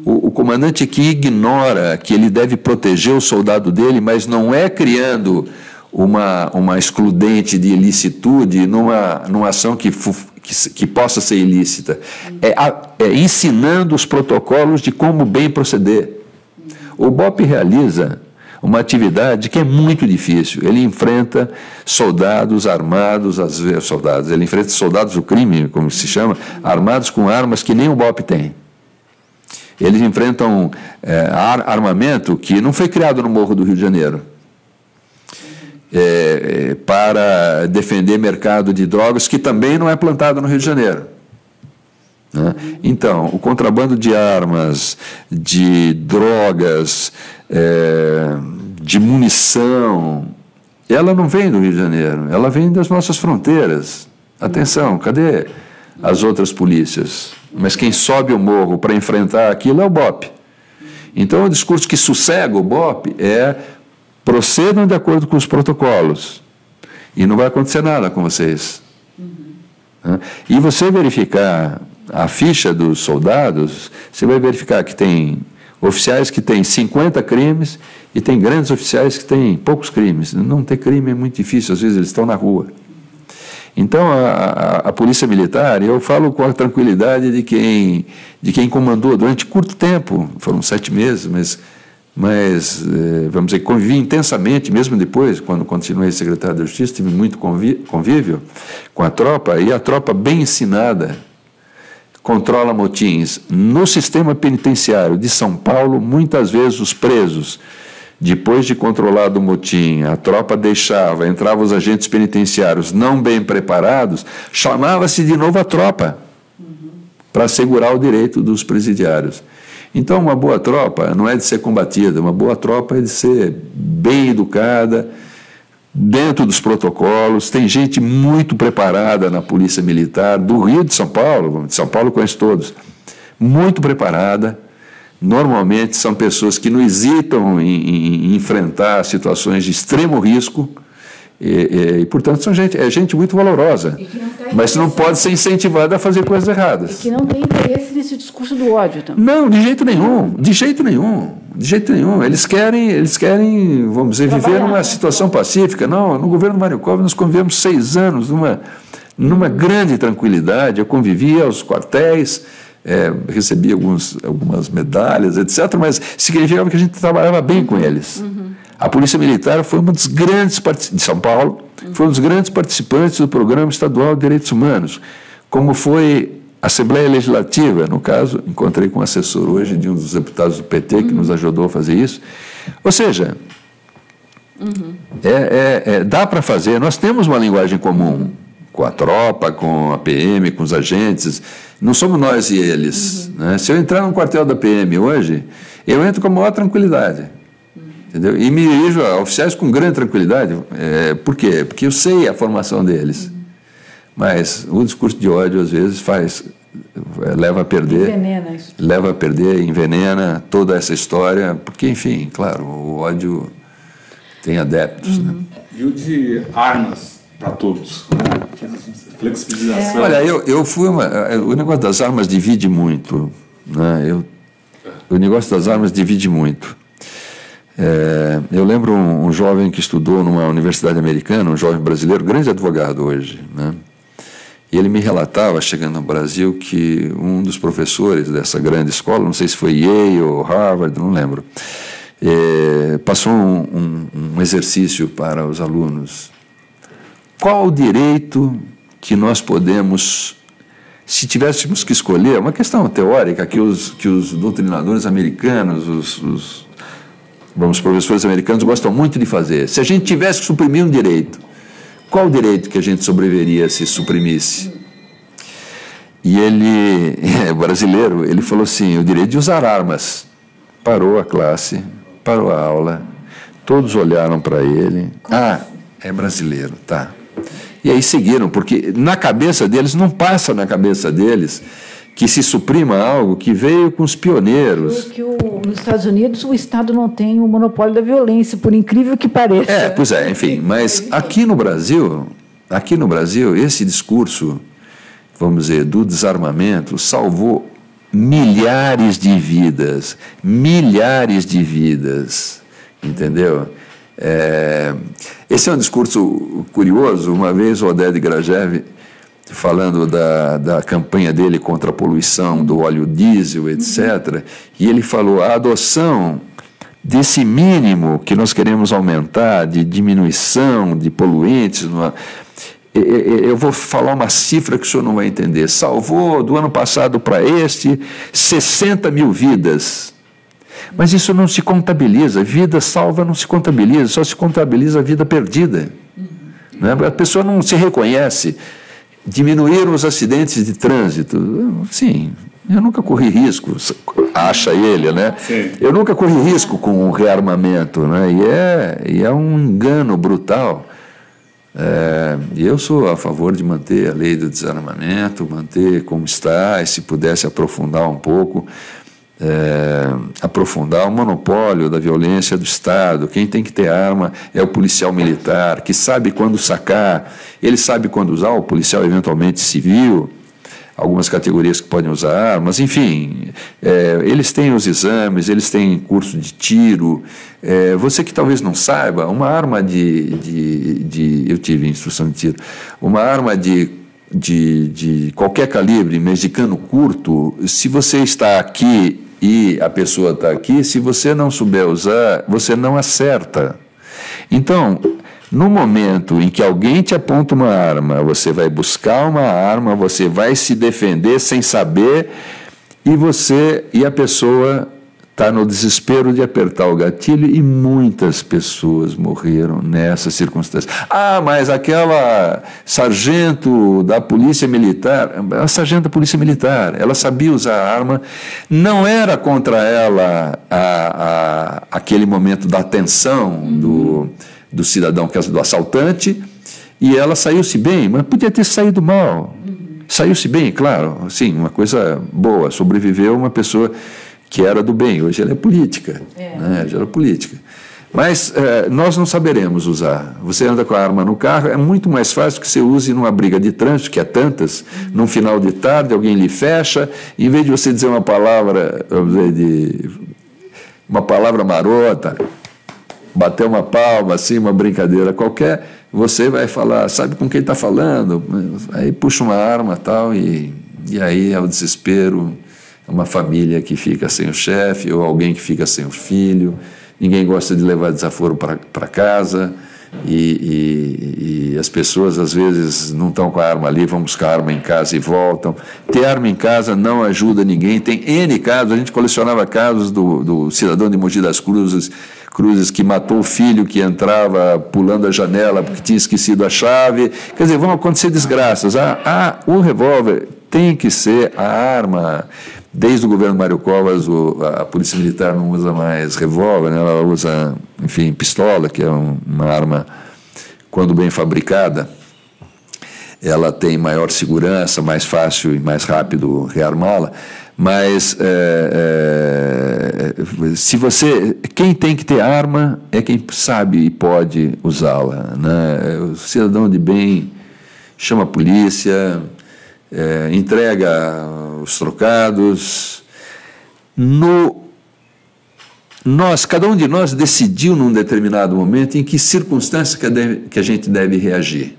O comandante que ignora que ele deve proteger o soldado dele, mas não é criando uma excludente de ilicitude numa ação que possa ser ilícita. É ensinando os protocolos de como bem proceder. O BOP realiza uma atividade que é muito difícil. Ele enfrenta soldados armados, às vezes ele enfrenta soldados do crime, como se chama, armados com armas que nem o BOP tem. Eles enfrentam armamento que não foi criado no Morro do Rio de Janeiro para defender mercado de drogas, que também não é plantado no Rio de Janeiro. Né? Então, o contrabando de armas, de drogas, de munição, ela não vem do Rio de Janeiro, ela vem das nossas fronteiras. Atenção, cadê as outras polícias? Mas quem sobe o morro para enfrentar aquilo é o BOP. Então, o discurso que sossega o BOP é: procedam de acordo com os protocolos e não vai acontecer nada com vocês. E você verificar a ficha dos soldados, você vai verificar que tem oficiais que têm 50 crimes e tem grandes oficiais que têm poucos crimes. Não ter crime é muito difícil, às vezes eles estão na rua. Então, a Polícia Militar, eu falo com a tranquilidade de quem comandou durante curto tempo, foram 7 meses, mas vamos dizer, convivi intensamente, mesmo depois, quando continuei secretário da Justiça, tive muito convívio com a tropa, e a tropa bem ensinada controla motins. No sistema penitenciário de São Paulo, muitas vezes os presos, depois de controlado o motim, a tropa entravam os agentes penitenciários não bem preparados, chamava-se de novo a tropa para assegurar o direito dos presidiários. Então, uma boa tropa não é de ser combatida, uma boa tropa é de ser bem educada, dentro dos protocolos. Tem gente muito preparada na Polícia Militar, do Rio de São Paulo conhece todos, muito preparada. Normalmente são pessoas que não hesitam em enfrentar situações de extremo risco e portanto, é gente muito valorosa, mas não pode ser incentivada a fazer coisas erradas. E que não tem interesse nesse discurso do ódio também. Não, de jeito nenhum. Eles querem, vamos dizer, viver numa situação pacífica. Não, no governo Mário Covas nós convivemos 6 anos numa grande tranquilidade. Eu convivia aos quartéis, recebi algumas medalhas, etc., mas significava que a gente trabalhava bem com eles. A Polícia Militar foi uma das grandes de São Paulo, foi um dos grandes participantes do Programa Estadual de Direitos Humanos, como foi a Assembleia Legislativa. No caso, encontrei com um assessor hoje de um dos deputados do PT que nos ajudou a fazer isso. Ou seja, dá para fazer, nós temos uma linguagem comum. com a tropa, com a PM, com os agentes. Não somos nós e eles. Né? Se eu entrar num quartel da PM hoje, eu entro com a maior tranquilidade. Entendeu? E me dirijo a oficiais com grande tranquilidade. Por quê? Porque eu sei a formação deles. Mas o discurso de ódio, às vezes, leva a perder. Envenena isso. Leva a perder, envenena toda essa história. Porque, enfim, claro, o ódio tem adeptos. Né? E o de armas para todos, né? Flexibilização. Olha, eu fui o negócio das armas divide muito, né? O negócio das armas divide muito. Eu lembro um jovem que estudou numa universidade americana, um jovem brasileiro, grande advogado hoje, né? E ele me relatava, chegando no Brasil, que um dos professores dessa grande escola, não sei se foi Yale ou Harvard, não lembro, passou um exercício para os alunos. Qual o direito que nós podemos, se tivéssemos que escolher, uma questão teórica que os doutrinadores americanos, os professores americanos gostam muito de fazer. Se a gente tivesse que suprimir um direito, qual o direito que a gente sobreviveria se suprimisse? E ele, brasileiro, ele falou assim, o direito de usar armas. Parou a classe, parou a aula, todos olharam para ele. É brasileiro, tá. E aí seguiram, porque na cabeça deles, não passa na cabeça deles que se suprima algo que veio com os pioneiros. Nos Estados Unidos, o Estado não tem o monopólio da violência, por incrível que pareça. Pois é, enfim, mas aqui no Brasil, esse discurso, vamos dizer, do desarmamento, salvou milhares de vidas, entendeu? Esse é um discurso curioso. Uma vez o Oded Grajew, falando da campanha dele contra a poluição do óleo diesel, etc., e ele falou, a adoção desse mínimo que nós queremos aumentar, de diminuição de poluentes, eu vou falar uma cifra que o senhor não vai entender, salvou do ano passado para 60 mil vidas. Mas isso não se contabiliza, vida salva não se contabiliza, só se contabiliza a vida perdida. Né? A pessoa não se reconhece. Diminuíram os acidentes de trânsito. Sim, eu nunca corri risco, acha ele, né? Sim. Eu nunca corri risco com o rearmamento, né? E é um engano brutal. E eu sou a favor de manter a lei do desarmamento, manter como está, e se pudesse aprofundar um pouco, aprofundar o monopólio da violência do Estado. Quem tem que ter arma é o policial militar, que sabe quando sacar, ele sabe quando usar, o policial eventualmente civil, algumas categorias que podem usar armas, enfim, eles têm os exames, eles têm curso de tiro. Você que talvez não saiba, uma arma eu tive instrução de tiro, uma arma de qualquer calibre, mas de cano curto, se você está aqui e a pessoa está aqui, se você não souber usar, você não acerta. Então, no momento em que alguém te aponta uma arma, você vai buscar uma arma, você vai se defender sem saber, e a pessoa está no desespero de apertar o gatilho, e muitas pessoas morreram nessa circunstância. Mas aquela sargento da Polícia Militar, a sargento da Polícia Militar, ela sabia usar a arma, não era contra ela aquele momento da atenção do cidadão, que é do assaltante, e ela saiu-se bem, mas podia ter saído mal. Saiu-se bem, claro, sim, uma coisa boa, sobreviveu uma pessoa que era do bem, hoje ela é política, né? Já era política. Mas nós não saberemos usar. Você anda com a arma no carro, é muito mais fácil que você use numa briga de trânsito, que é tantas, num final de tarde, alguém lhe fecha, em vez de você dizer uma palavra, vamos dizer, uma palavra marota, bater uma palma, assim, uma brincadeira qualquer, você vai falar, sabe com quem está falando? Aí puxa uma arma tal, e aí é o desespero. Uma família que fica sem o chefe, ou alguém que fica sem o filho, ninguém gosta de levar desaforo para casa, e as pessoas às vezes não estão com a arma ali, vão buscar a arma em casa e voltam. Ter arma em casa não ajuda ninguém. Tem N casos, a gente colecionava casos do cidadão de Mogi das Cruzes que matou o filho que entrava pulando a janela porque tinha esquecido a chave. Quer dizer, vão acontecer desgraças. O revólver tem que ser a arma. Desde o governo Mário Covas, a Polícia Militar não usa mais revólver, né? Ela usa, enfim, pistola, que é uma arma, quando bem fabricada, ela tem maior segurança, mais fácil e mais rápido rearmá-la. Mas quem tem que ter arma é quem sabe e pode usá-la, né? O cidadão de bem chama a polícia, entrega os trocados. Cada um de nós decidiu num determinado momento em que circunstância que a gente deve reagir.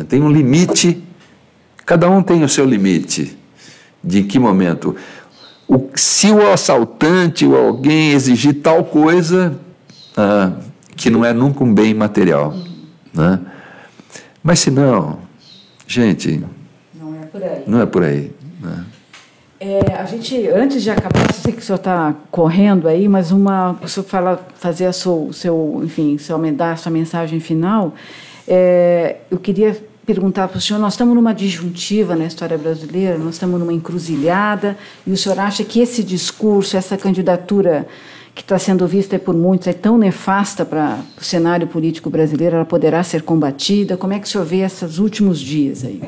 Tem um limite, cada um tem o seu limite. De que momento? Se o assaltante ou alguém exigir tal coisa, que não é nunca um bem material, né? Mas se não, gente, não é por aí. Né? A gente, antes de acabar, eu sei que o senhor está correndo aí, mas o senhor fazer a dar a sua mensagem final, eu queria perguntar para o senhor, nós estamos numa disjuntiva na história brasileira, nós estamos numa encruzilhada, e o senhor acha que esse discurso, essa candidatura que está sendo vista por muitos é tão nefasta para o cenário político brasileiro, ela poderá ser combatida? Como é que o senhor vê esses últimos dias aí?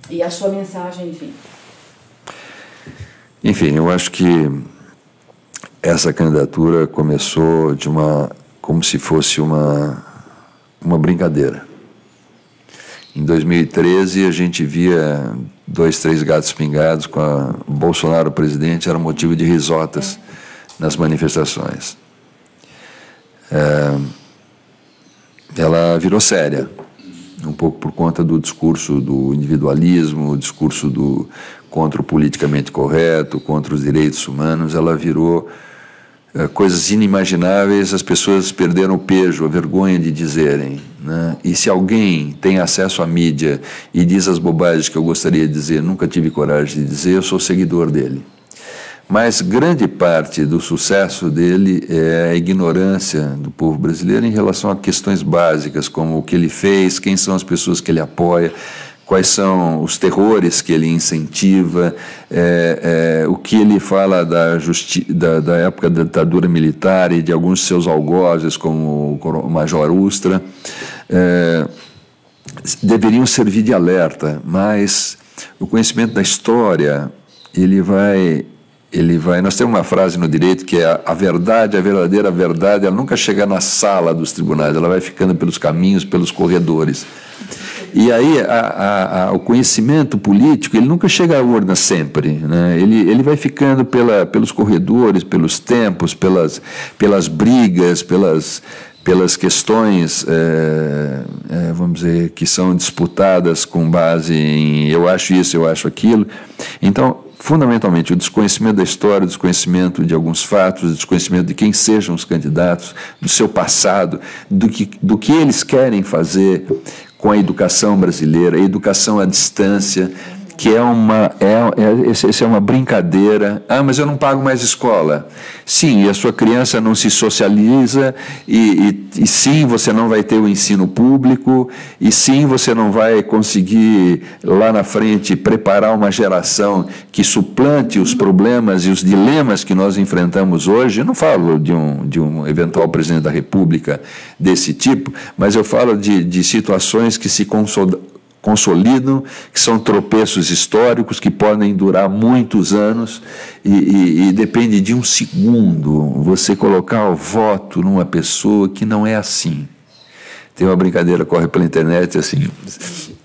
E a sua mensagem, enfim. Enfim, eu acho que essa candidatura começou como se fosse uma brincadeira. Em 2013, a gente via 2, 3 gatos pingados com o Bolsonaro presidente, era motivo de risotas nas manifestações. Ela virou séria, um pouco por conta do discurso do individualismo, o discurso contra o politicamente correto, contra os direitos humanos. Ela virou coisas inimagináveis, as pessoas perderam o pejo, a vergonha de dizerem, né? E se alguém tem acesso à mídia e diz as bobagens que eu gostaria de dizer, nunca tive coragem de dizer, eu sou seguidor dele. Mas grande parte do sucesso dele é a ignorância do povo brasileiro em relação a questões básicas, como o que ele fez, quem são as pessoas que ele apoia, quais são os terrores que ele incentiva, o que ele fala da época da ditadura militar e de alguns de seus algozes, como o Major Ustra, deveriam servir de alerta, mas o conhecimento da história, nós temos uma frase no direito que é a verdade, a verdadeira verdade, ela nunca chega na sala dos tribunais, ela vai ficando pelos caminhos, pelos corredores. E aí o conhecimento político, ele nunca chega à urna sempre, né? Ele vai ficando pelos corredores, pelos tempos, pelas brigas, pelas questões, vamos dizer, que são disputadas com base em eu acho isso, eu acho aquilo. Então, fundamentalmente, o desconhecimento da história, o desconhecimento de alguns fatos, o desconhecimento de quem sejam os candidatos, do seu passado, do que eles querem fazer com a educação brasileira, a educação à distância, que é uma brincadeira. Mas eu não pago mais escola. Sim, e a sua criança não se socializa, e sim, você não vai ter o ensino público, e sim, você não vai conseguir, lá na frente, preparar uma geração que suplante os problemas e os dilemas que nós enfrentamos hoje. Eu não falo de um eventual presidente da República desse tipo, mas eu falo de situações que se consolidam, que são tropeços históricos que podem durar muitos anos e depende de um segundo você colocar o voto numa pessoa que não é assim. Tem uma brincadeira, corre pela internet, assim,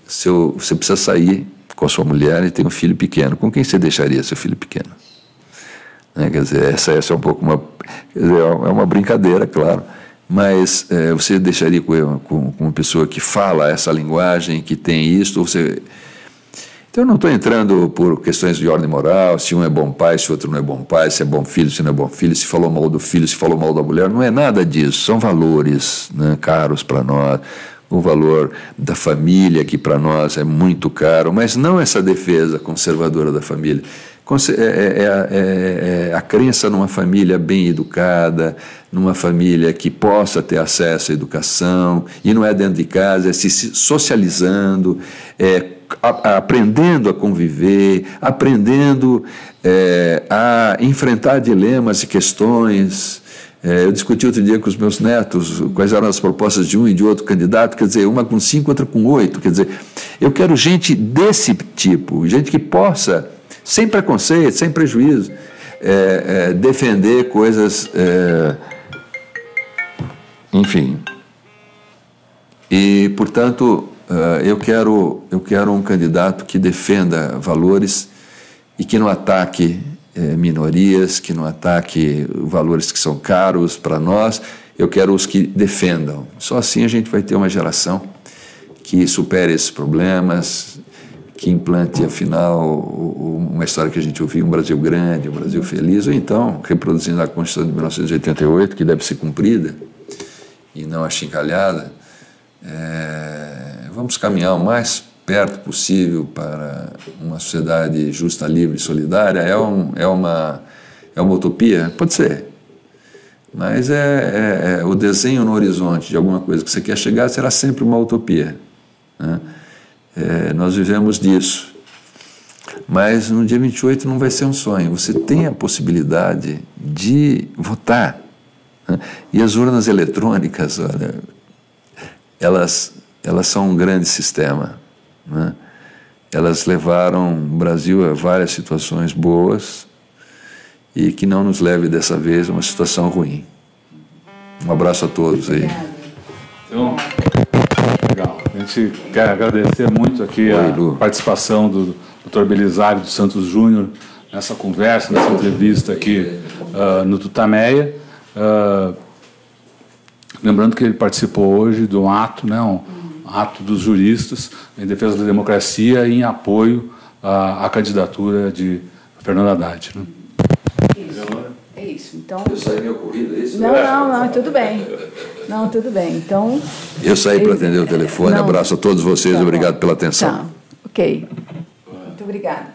você precisa sair com a sua mulher e tem um filho pequeno, com quem você deixaria seu filho pequeno? Quer dizer, essa é um pouco é uma brincadeira, claro. Mas você deixaria com uma pessoa que fala essa linguagem, que tem isso? Então, eu não estou entrando por questões de ordem moral, se um é bom pai, se o outro não é bom pai, se é bom filho, se não é bom filho, se falou mal do filho, se falou mal da mulher. Não é nada disso. São valores, né, caros para nós. O valor da família, que para nós é muito caro, mas não essa defesa conservadora da família. A crença numa família bem educada, numa família que possa ter acesso à educação, e não é dentro de casa, é se socializando, aprendendo a conviver, aprendendo a enfrentar dilemas e questões. Eu discuti outro dia com os meus netos quais eram as propostas de um e de outro candidato, quer dizer, uma com 5, outra com 8, quer dizer, eu quero gente desse tipo, gente que possa, sem preconceito, sem prejuízo, defender coisas, enfim. E, portanto, eu quero um candidato que defenda valores e que não ataque minorias, que não ataque valores que são caros para nós. Eu quero os que defendam. Só assim a gente vai ter uma geração que supere esses problemas, que implante, afinal, uma história que a gente ouviu, um Brasil grande, um Brasil feliz, ou então, reproduzindo a Constituição de 1988, que deve ser cumprida e não achincalhada. Vamos caminhar o mais perto possível para uma sociedade justa, livre e solidária. É uma utopia? Pode ser. Mas o desenho no horizonte de alguma coisa que você quer chegar será sempre uma utopia, né? Nós vivemos disso. Mas no dia 28 não vai ser um sonho. Você tem a possibilidade de votar, né? E as urnas eletrônicas, olha, elas são um grande sistema, né? Elas levaram o Brasil a várias situações boas e que não nos leve dessa vez a uma situação ruim. Um abraço a todos aí. Então, legal. A gente quer agradecer muito aqui a participação do Dr. Belisário dos Santos Júnior nessa conversa, nessa entrevista aqui no Tutameia. Lembrando que ele participou hoje de um ato, né, um ato dos juristas em defesa da democracia e em apoio à candidatura de Fernando Haddad, né? É isso. Então, eu saí meu corrido, é isso? Não, tudo bem. Não, tudo bem. Então, eu saí para atender o telefone. Abraço a todos vocês, obrigado pela atenção. Tá, ok. Muito obrigada.